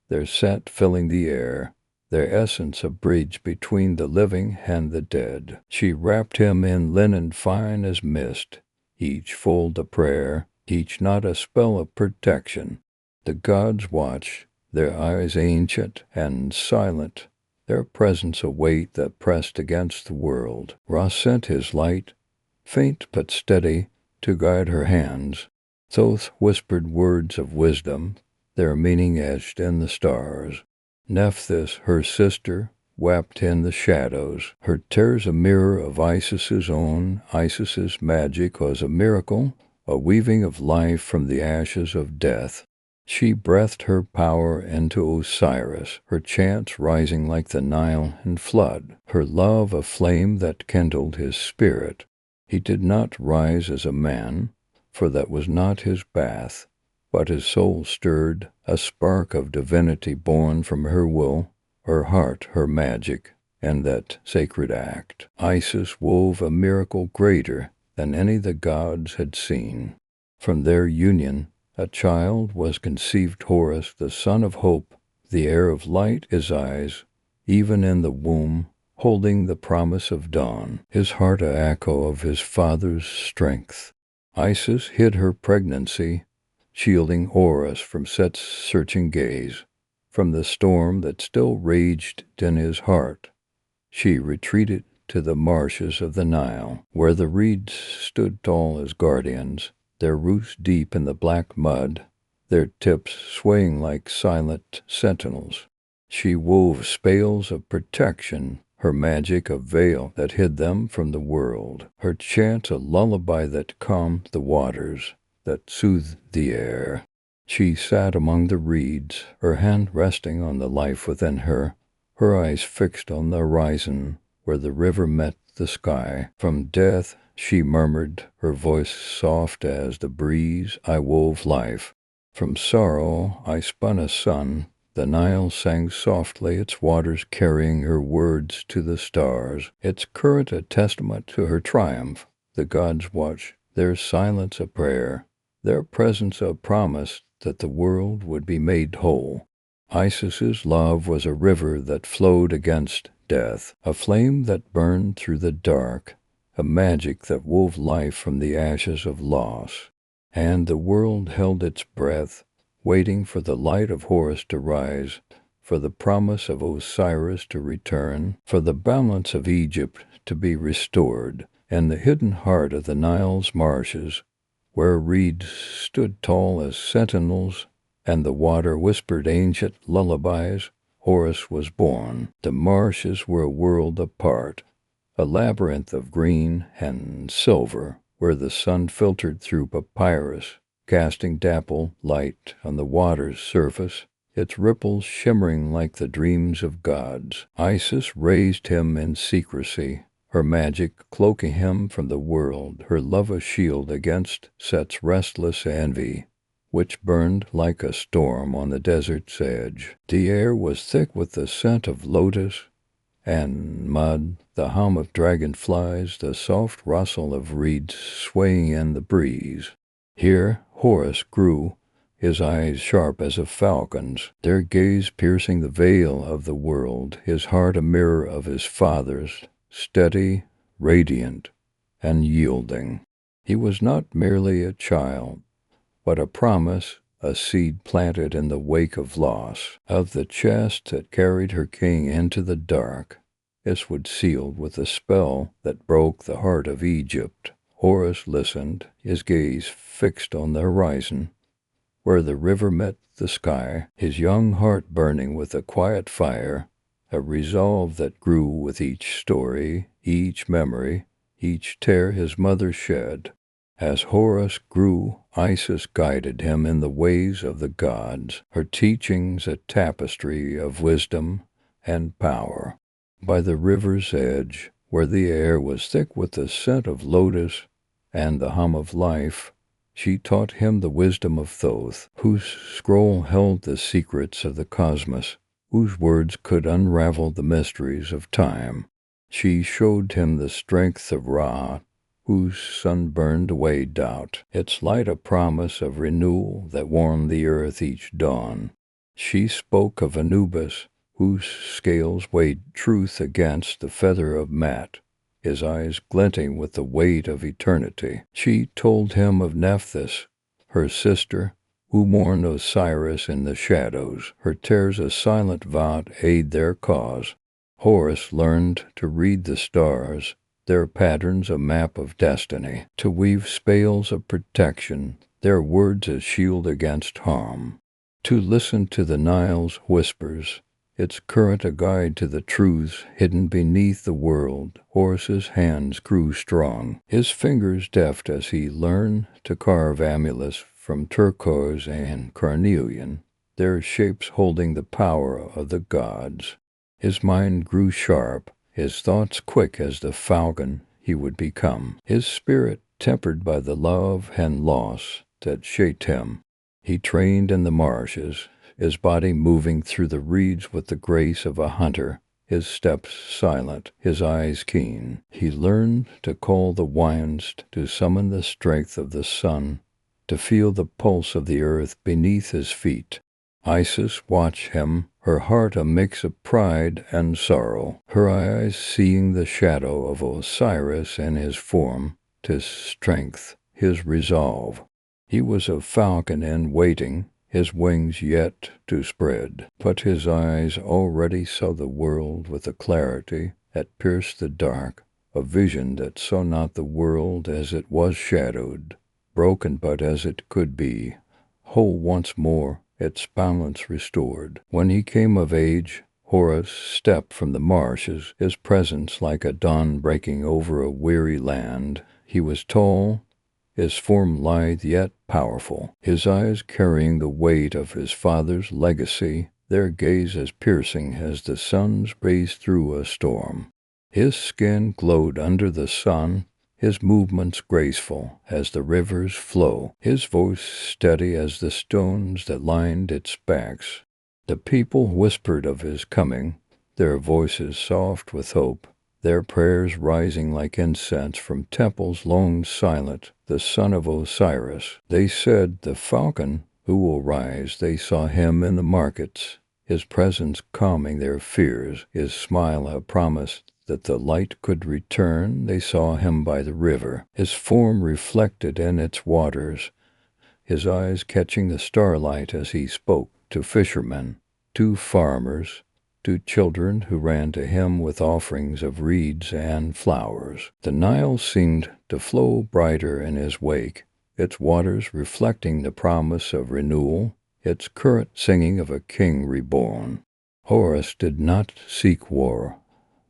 their scent filling the air, their essence a bridge between the living and the dead. She wrapped him in linen fine as mist, each fold a prayer, each knot a spell of protection. The gods watched, their eyes ancient and silent, their presence a weight that pressed against the world. Ra sent his light, faint but steady, to guide her hands. Thoth whispered words of wisdom, their meaning etched in the stars. Nephthys, her sister, wept in the shadows, her tears a mirror of Isis's own. Isis's magic was a miracle, a weaving of life from the ashes of death. She breathed her power into Osiris, her chants rising like the Nile in flood, her love a flame that kindled his spirit. He did not rise as a man, for that was not his bath, but his soul stirred, a spark of divinity born from her will, her heart, her magic, and that sacred act. Isis wove a miracle greater than any the gods had seen. From their union, a child was conceived, Horus, the son of hope, the heir of light, his eyes, even in the womb, holding the promise of dawn, his heart a echo of his father's strength. Isis hid her pregnancy, shielding Horus from Set's searching gaze, from the storm that still raged in his heart. She retreated to the marshes of the Nile, where the reeds stood tall as guardians, their roots deep in the black mud, their tips swaying like silent sentinels. She wove spells of protection, her magic a veil that hid them from the world, her chant a lullaby that calmed the waters, that soothed the air. She sat among the reeds, her hand resting on the life within her eyes fixed on the horizon where the river met the sky. From death she murmured, her voice soft as the breeze, I wove life. From sorrow I spun a sun. The Nile sang softly, its waters carrying her words to the stars, its current a testament to her triumph. The gods watched, their silence a prayer, their presence a promise that the world would be made whole. Isis's love was a river that flowed against death, a flame that burned through the dark, a magic that wove life from the ashes of loss. And the world held its breath, waiting for the light of Horus to rise, for the promise of Osiris to return, for the balance of Egypt to be restored, and the hidden heart of the Nile's marshes, where reeds stood tall as sentinels, and the water whispered ancient lullabies, Horus was born. The marshes were a world apart, a labyrinth of green and silver, where the sun filtered through papyrus, casting dapple light on the water's surface, its ripples shimmering like the dreams of gods. Isis raised him in secrecy, her magic cloaking him from the world, her love a shield against Set's restless envy, which burned like a storm on the desert's edge. The air was thick with the scent of lotus and mud, the hum of dragonflies, the soft rustle of reeds swaying in the breeze. Here Horus grew, his eyes sharp as a falcon's, their gaze piercing the veil of the world, his heart a mirror of his father's, steady, radiant, and yielding. He was not merely a child, but a promise, a seed planted in the wake of loss, of the chest that carried her king into the dark. This would sealed with a spell that broke the heart of Egypt. Horus listened, his gaze fixed on the horizon, where the river met the sky, his young heart burning with a quiet fire, a resolve that grew with each story, each memory, each tear his mother shed. As Horus grew, Isis guided him in the ways of the gods, her teachings a tapestry of wisdom and power. By the river's edge, where the air was thick with the scent of lotus and the hum of life, she taught him the wisdom of Thoth, whose scroll held the secrets of the cosmos, whose words could unravel the mysteries of time. She showed him the strength of Ra, whose sun burned away doubt, its light a promise of renewal that warmed the earth each dawn. She spoke of Anubis, whose scales weighed truth against the feather of Mat, his eyes glinting with the weight of eternity. She told him of Nephthys, her sister, who mourned Osiris in the shadows, her tears a silent vow to aid their cause. Horus learned to read the stars, their patterns a map of destiny, to weave spells of protection, their words a shield against harm, to listen to the Nile's whispers, its current a guide to the truths hidden beneath the world. Horus's hands grew strong, his fingers deft as he learned to carve amulets from turquoise and carnelian, their shapes holding the power of the gods. His mind grew sharp, his thoughts quick as the falcon he would become, his spirit tempered by the love and loss that shaped him. He trained in the marshes, his body moving through the reeds with the grace of a hunter, his steps silent, his eyes keen. He learned to call the winds, to summon the strength of the sun, to feel the pulse of the earth beneath his feet. Isis watched him, her heart a mix of pride and sorrow, her eyes seeing the shadow of Osiris and his form, his strength, his resolve. He was a falcon in waiting, his wings yet to spread, but his eyes already saw the world with a clarity that pierced the dark, a vision that saw not the world as it was shadowed, broken but as it could be, whole once more, its balance restored. When he came of age, Horus stepped from the marshes, his presence like a dawn breaking over a weary land. He was tall, his form lithe yet powerful, his eyes carrying the weight of his father's legacy, their gaze as piercing as the sun's rays through a storm. His skin glowed under the sun, his movements graceful as the river's flow, his voice steady as the stones that lined its banks. The people whispered of his coming, their voices soft with hope, their prayers rising like incense from temples long silent, the son of Osiris. They said, the falcon who will rise. They saw him in the markets, his presence calming their fears, his smile a promise that the light could return. They saw him by the river, his form reflected in its waters, his eyes catching the starlight as he spoke to fishermen, to farmers, to children who ran to him with offerings of reeds and flowers. The Nile seemed to flow brighter in his wake, its waters reflecting the promise of renewal, its current singing of a king reborn. Horus did not seek war,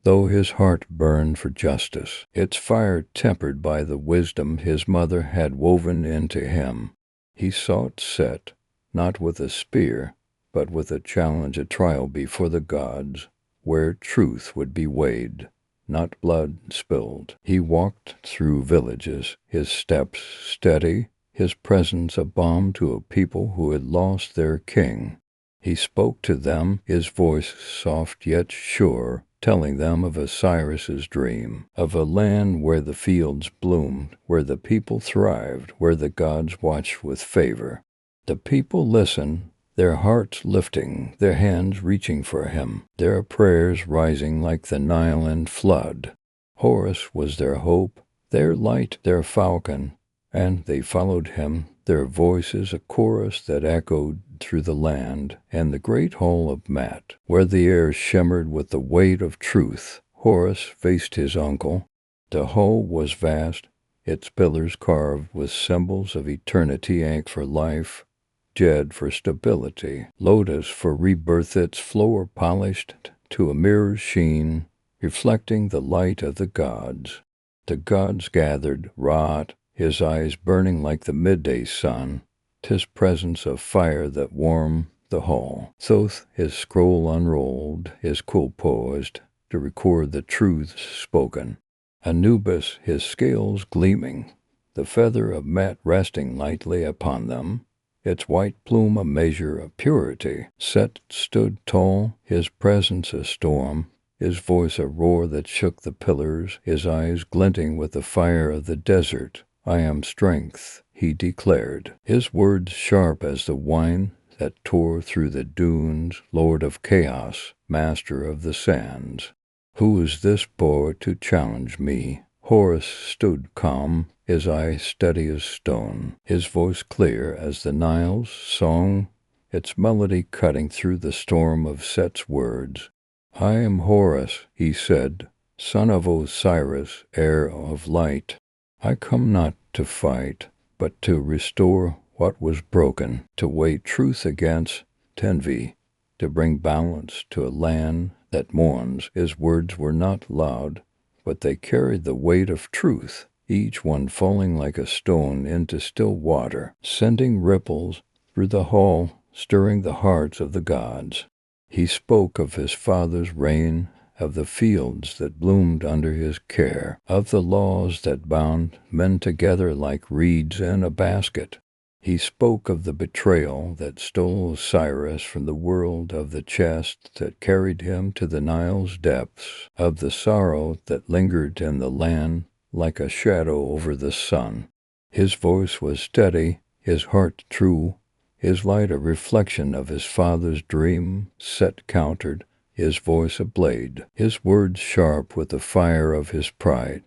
though his heart burned for justice, its fire tempered by the wisdom his mother had woven into him. He sought Set, not with a spear, but with a challenge, a trial before the gods, where truth would be weighed, not blood spilled. He walked through villages, his steps steady, his presence a balm to a people who had lost their king. He spoke to them, his voice soft yet sure, telling them of Osiris's dream, of a land where the fields bloomed, where the people thrived, where the gods watched with favor. The people listened, their hearts lifting, their hands reaching for him, their prayers rising like the Nile in flood. Horus was their hope, their light, their falcon, and they followed him, their voices a chorus that echoed through the land and the great hall of Mat, where the air shimmered with the weight of truth. Horus faced his uncle. The hall was vast, its pillars carved with symbols of eternity, Ankh for life, Jed for stability, Lotus for rebirth, its floor polished to a mirror's sheen, reflecting the light of the gods. The gods gathered, Ra, his eyes burning like the midday sun, 'tis presence of fire that warmed the hall. Thoth, his scroll unrolled, his quill poised, to record the truths spoken. Anubis, his scales gleaming, the feather of Mat resting lightly upon them, its white plume a measure of purity. Set stood tall, his presence a storm, his voice a roar that shook the pillars, his eyes glinting with the fire of the desert. I am strength, he declared, his words sharp as the wine that tore through the dunes, Lord of chaos, master of the sands. Who is this boy to challenge me? Horus stood calm, his eye steady as stone, his voice clear as the Nile's song, its melody cutting through the storm of Set's words. I am Horus, he said, son of Osiris, heir of light. I come not to fight, but to restore what was broken, to weigh truth against envy, to bring balance to a land that mourns. His words were not loud, but they carried the weight of truth, each one falling like a stone into still water, sending ripples through the hall, stirring the hearts of the gods. He spoke of his father's reign, of the fields that bloomed under his care, of the laws that bound men together like reeds in a basket. He spoke of the betrayal that stole Osiris from the world, of the chest that carried him to the Nile's depths, of the sorrow that lingered in the land like a shadow over the sun. His voice was steady, his heart true, his light a reflection of his father's dream. Set countered, his voice a blade, his words sharp with the fire of his pride.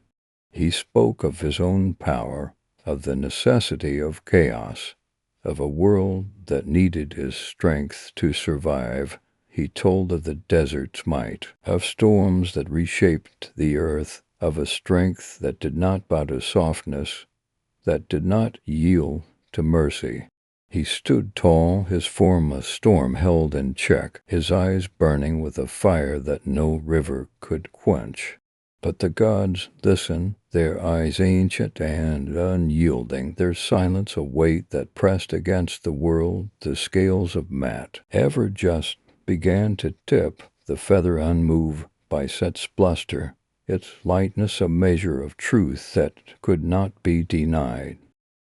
He spoke of his own power, of the necessity of chaos, of a world that needed his strength to survive. He told of the desert's might, of storms that reshaped the earth, of a strength that did not bow to softness, that did not yield to mercy. He stood tall, his form a storm held in check, his eyes burning with a fire that no river could quench. But the gods listened, their eyes ancient and unyielding, their silence a weight that pressed against the world. The scales of Mat, ever just, began to tip, the feather unmoved by Set's bluster, its lightness a measure of truth that could not be denied.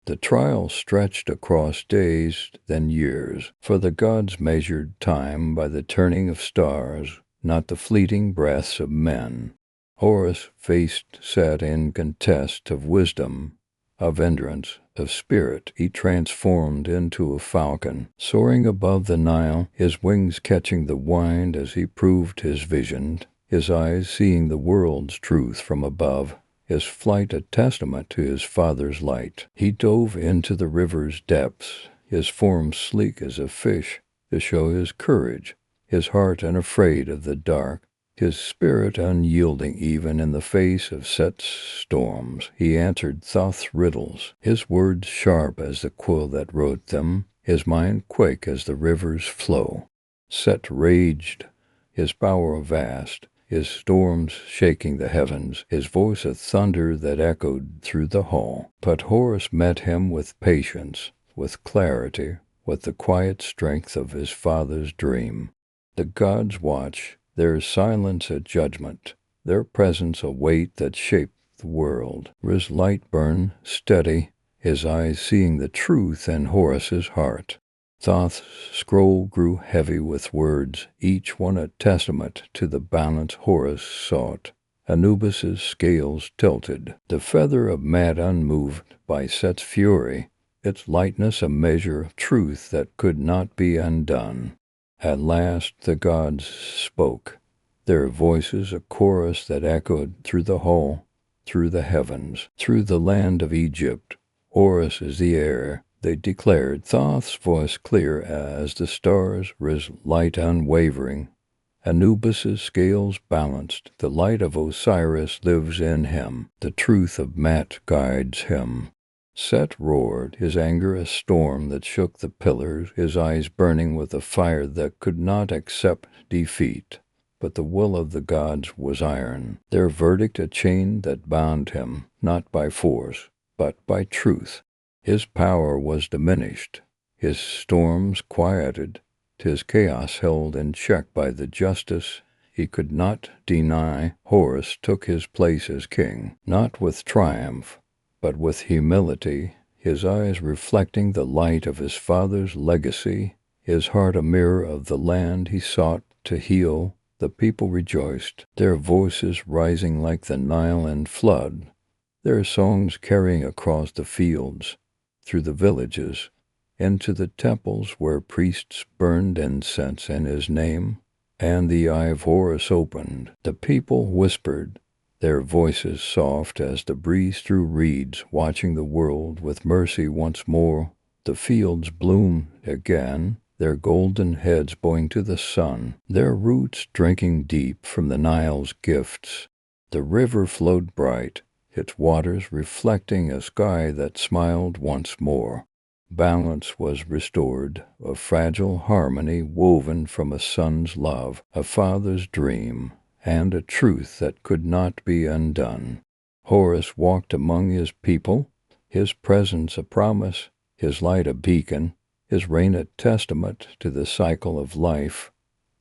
The trial stretched across days, then years, for the gods measured time by the turning of stars, not the fleeting breaths of men. Horus faced Set in contest of wisdom, of endurance, of spirit. He transformed into a falcon, soaring above the Nile, his wings catching the wind as he proved his vision, his eyes seeing the world's truth from above, his flight a testament to his father's light. He dove into the river's depths, his form sleek as a fish, to show his courage, his heart unafraid of the dark, his spirit unyielding even in the face of Set's storms. He answered Thoth's riddles, his words sharp as the quill that wrote them, his mind quick as the river's flow. Set raged, his power vast, his storms shaking the heavens, his voice a thunder that echoed through the hall. But Horus met him with patience, with clarity, with the quiet strength of his father's dream. The gods watch, their silence a judgment, their presence a weight that shaped the world. His light burned, steady, his eyes seeing the truth in Horus's heart. Thoth's scroll grew heavy with words, each one a testament to the balance Horus sought. Anubis's scales tilted, the feather of Mat unmoved by Set's fury, its lightness a measure of truth that could not be undone. At last the gods spoke, their voices a chorus that echoed through the hall, through the heavens, through the land of Egypt. Horus is the heir, they declared, Thoth's voice clear as the stars, his light unwavering. Anubis's scales balanced, the light of Osiris lives in him, the truth of Mat guides him. Set roared, his anger a storm that shook the pillars, his eyes burning with a fire that could not accept defeat. But the will of the gods was iron, their verdict a chain that bound him, not by force, but by truth. His power was diminished, his storms quieted, his chaos held in check by the justice he could not deny. Horus took his place as king, not with triumph, but with humility, his eyes reflecting the light of his father's legacy, his heart a mirror of the land he sought to heal. The people rejoiced, their voices rising like the Nile in flood, their songs carrying across the fields, through the villages, into the temples where priests burned incense in his name. And the eye of Horus opened. The people whispered, their voices soft as the breeze through reeds, watching the world with mercy once more. The fields bloomed again, their golden heads bowing to the sun, their roots drinking deep from the Nile's gifts. The river flowed bright, its waters reflecting a sky that smiled once more. Balance was restored, a fragile harmony woven from a son's love, a father's dream, and a truth that could not be undone. Horus walked among his people, his presence a promise, his light a beacon, his reign a testament to the cycle of life,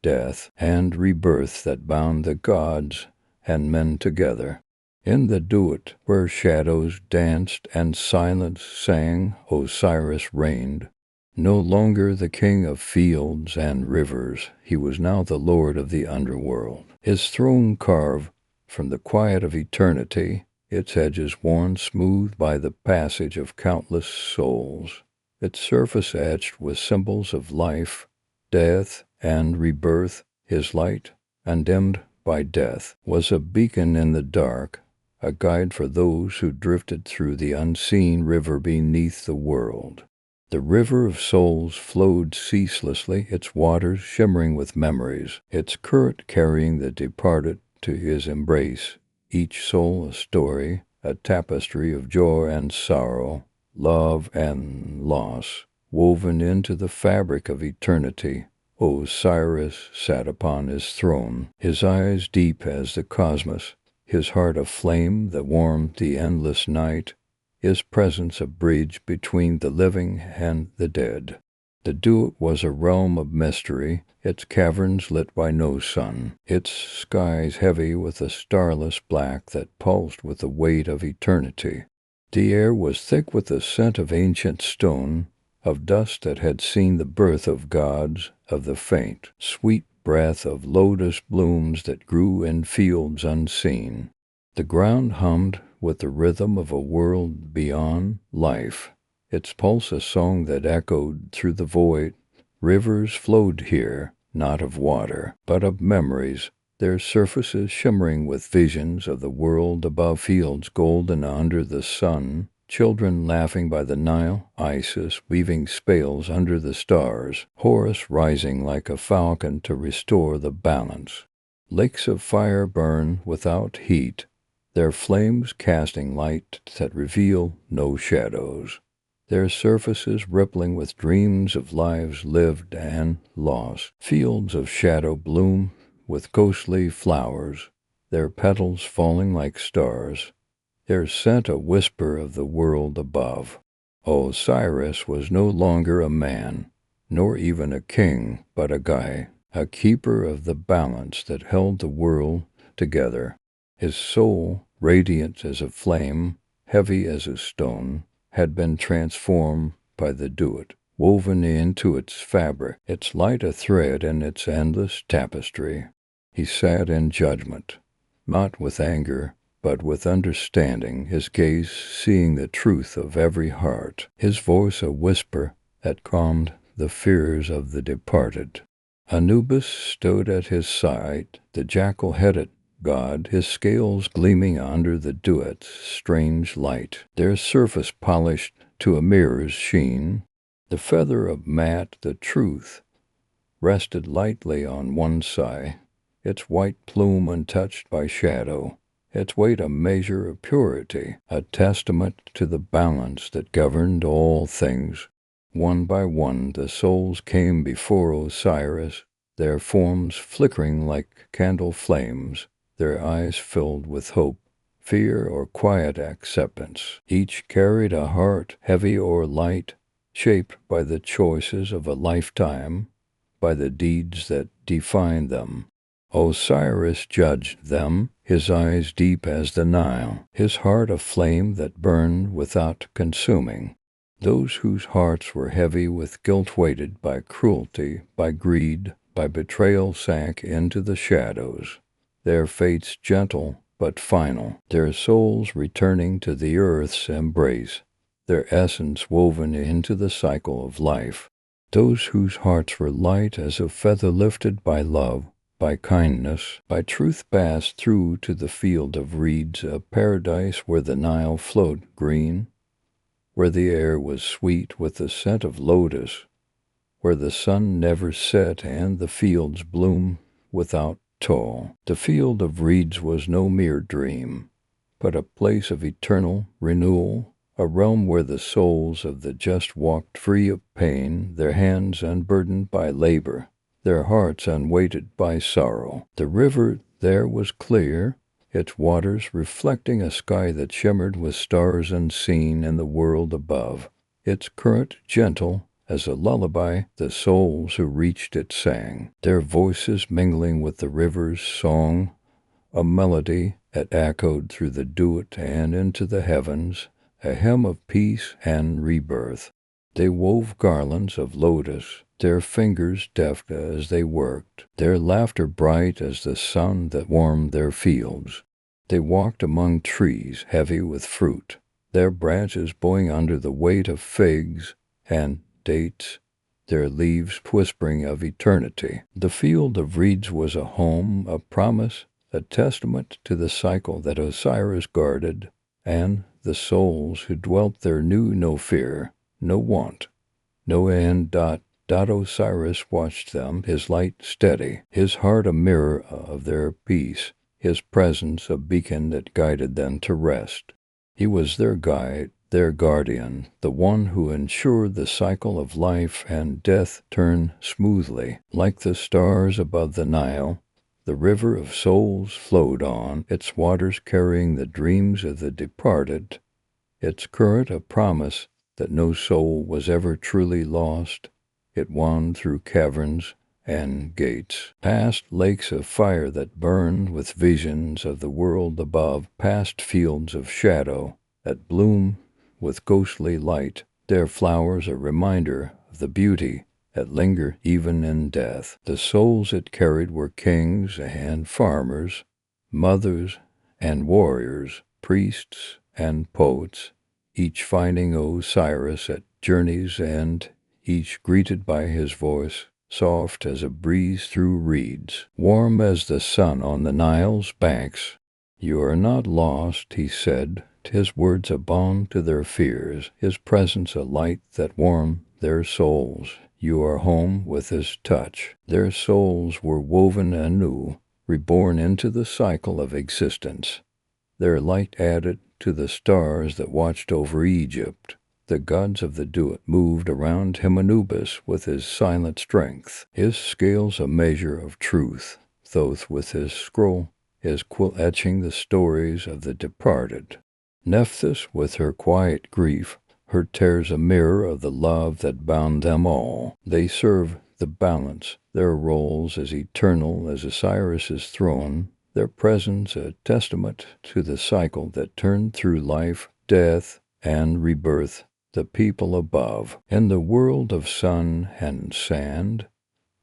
death, and rebirth that bound the gods and men together. In the duet, where shadows danced and silence sang, Osiris reigned. No longer the king of fields and rivers, he was now the lord of the underworld. His throne carved from the quiet of eternity, its edges worn smooth by the passage of countless souls, its surface etched with symbols of life, death, and rebirth. His light, undimmed by death, was a beacon in the dark, a guide for those who drifted through the unseen river beneath the world. The river of souls flowed ceaselessly, its waters shimmering with memories, its current carrying the departed to his embrace, each soul a story, a tapestry of joy and sorrow, love and loss, woven into the fabric of eternity. Osiris sat upon his throne, his eyes deep as the cosmos, his heart a flame that warmed the endless night, his presence a bridge between the living and the dead. The duet was a realm of mystery, its caverns lit by no sun, its skies heavy with a starless black that pulsed with the weight of eternity. The air was thick with the scent of ancient stone, of dust that had seen the birth of gods, of the faint, sweet breath of lotus blooms that grew in fields unseen. The ground hummed with the rhythm of a world beyond life, its pulse a song that echoed through the void. Rivers flowed here, not of water, but of memories, their surfaces shimmering with visions of the world above, fields golden under the sun, children laughing by the Nile, Isis weaving spells under the stars, Horus rising like a falcon to restore the balance. Lakes of fire burn without heat, their flames casting light that reveal no shadows, their surfaces rippling with dreams of lives lived and lost. Fields of shadow bloom with ghostly flowers, their petals falling like stars, their scent a whisper of the world above. Osiris was no longer a man, nor even a king, but a guide, a keeper of the balance that held the world together. His soul, radiant as a flame, heavy as a stone, had been transformed by the duet, woven into its fabric, its light a thread in its endless tapestry. He sat in judgment, not with anger, but with understanding, his gaze seeing the truth of every heart, his voice a whisper that calmed the fears of the departed. Anubis stood at his side, the jackal-headed god, his scales gleaming under the duet's strange light, their surface polished to a mirror's sheen. The feather of Mat, the truth, rested lightly on one side, its white plume untouched by shadow, its weight a measure of purity, a testament to the balance that governed all things. One by one the souls came before Osiris, their forms flickering like candle flames, their eyes filled with hope, fear, or quiet acceptance. Each carried a heart, heavy or light, shaped by the choices of a lifetime, by the deeds that defined them. Osiris judged them, his eyes deep as the Nile, his heart a flame that burned without consuming. Those whose hearts were heavy with guilt weighted by cruelty, by greed, by betrayal sank into the shadows, their fates gentle but final, their souls returning to the earth's embrace, their essence woven into the cycle of life. Those whose hearts were light as a feather lifted by love, by kindness, by truth passed through to the field of reeds, a paradise where the Nile flowed green, where the air was sweet with the scent of lotus, where the sun never set and the fields bloom without toil. The field of reeds was no mere dream, but a place of eternal renewal, a realm where the souls of the just walked free of pain, their hands unburdened by labor, their hearts unweighted by sorrow. The river there was clear, its waters reflecting a sky that shimmered with stars unseen in the world above, its current gentle as a lullaby. The souls who reached it sang, their voices mingling with the river's song, a melody that echoed through the duet and into the heavens, a hymn of peace and rebirth. They wove garlands of lotus, their fingers deft as they worked, their laughter bright as the sun that warmed their fields. They walked among trees heavy with fruit, their branches bowing under the weight of figs and dates, their leaves whispering of eternity. The field of reeds was a home, a promise, a testament to the cycle that Osiris guarded, and the souls who dwelt there knew no fear, no want, no end. Osiris watched them, his light steady, his heart a mirror of their peace, his presence a beacon that guided them to rest. He was their guide, their guardian, the one who ensured the cycle of life and death turn smoothly. Like the stars above the Nile, the river of souls flowed on, its waters carrying the dreams of the departed, its current a promise that no soul was ever truly lost. It wound through caverns and gates, past lakes of fire that burned with visions of the world above, past fields of shadow that bloom with ghostly light, their flowers a reminder of the beauty that linger even in death. The souls it carried were kings and farmers, mothers and warriors, priests and poets, each finding Osiris at journey's end, each greeted by his voice, soft as a breeze through reeds, warm as the sun on the Nile's banks. "You are not lost," he said, his words a balm to their fears, his presence a light that warmed their souls. "You are home with his touch." Their souls were woven anew, reborn into the cycle of existence, their light added to the stars that watched over Egypt. The gods of the duet moved around him, Anubis with his silent strength, his scales a measure of truth, Thoth with his scroll, his quill etching the stories of the departed. Nephthys with her quiet grief, her tears a mirror of the love that bound them all. They serve the balance, their roles as eternal as Osiris's throne, their presence a testament to the cycle that turned through life, death, and rebirth. The people above, in the world of sun and sand,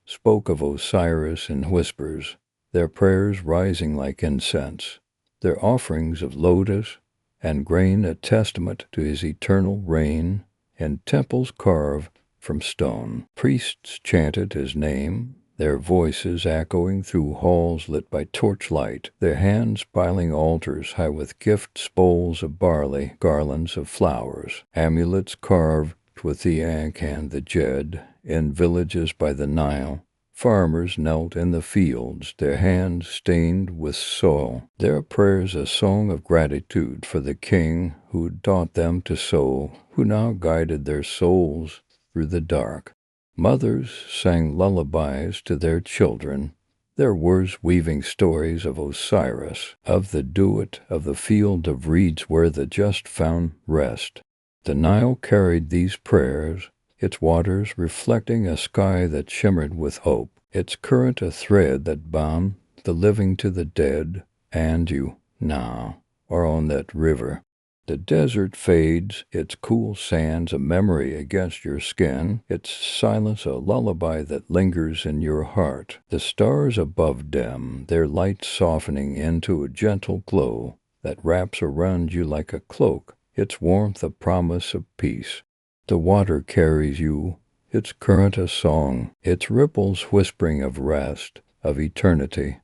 spoke of Osiris in whispers, their prayers rising like incense, their offerings of lotus and grain a testament to his eternal reign, in temples carved from stone. Priests chanted his name, their voices echoing through halls lit by torchlight, their hands piling altars high with gifts, bowls of barley, garlands of flowers, amulets carved with the ankh and the jed, in villages by the Nile, Farmers knelt in the fields, their hands stained with soil, their prayers a song of gratitude for the king who taught them to sow, who now guided their souls through the dark. Mothers sang lullabies to their children, their words weaving stories of Osiris, of the duet, of the field of reeds where the just found rest. The Nile carried these prayers, its waters reflecting a sky that shimmered with hope, its current a thread that bound the living to the dead, and you, now, are on that river. The desert fades, its cool sands a memory against your skin, its silence a lullaby that lingers in your heart. The stars above dim, their light softening into a gentle glow that wraps around you like a cloak, its warmth a promise of peace. The water carries you, its current a song, its ripples whispering of rest, of eternity,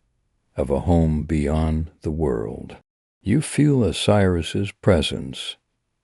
of a home beyond the world. You feel Osiris's presence,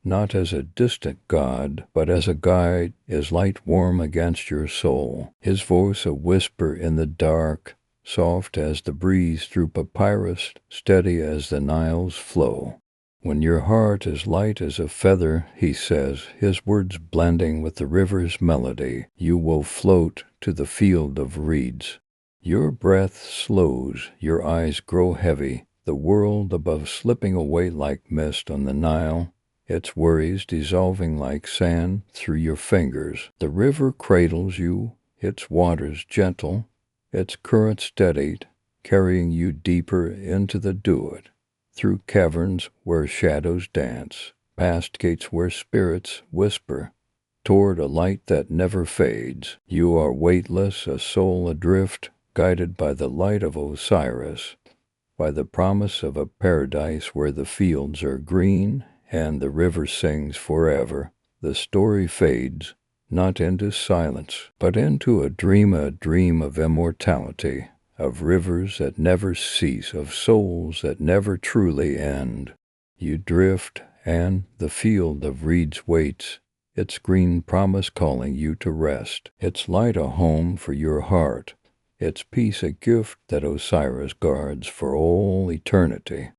not as a distant god, but as a guide, his light warm against your soul, his voice a whisper in the dark, soft as the breeze through papyrus, steady as the Nile's flow. When your heart is light as a feather, he says, his words blending with the river's melody, you will float to the field of reeds. Your breath slows, your eyes grow heavy, the world above slipping away like mist on the Nile, its worries dissolving like sand through your fingers. The river cradles you, its waters gentle, its current steadied, carrying you deeper into the duet, through caverns where shadows dance, past gates where spirits whisper, toward a light that never fades. You are weightless, a soul adrift, guided by the light of Osiris, by the promise of a paradise where the fields are green and the river sings forever. The story fades, not into silence, but into a dream of immortality, of rivers that never cease, of souls that never truly end. You drift, and the field of reeds waits, its green promise calling you to rest, its light a home for your heart, its peace a gift that Osiris guards for all eternity.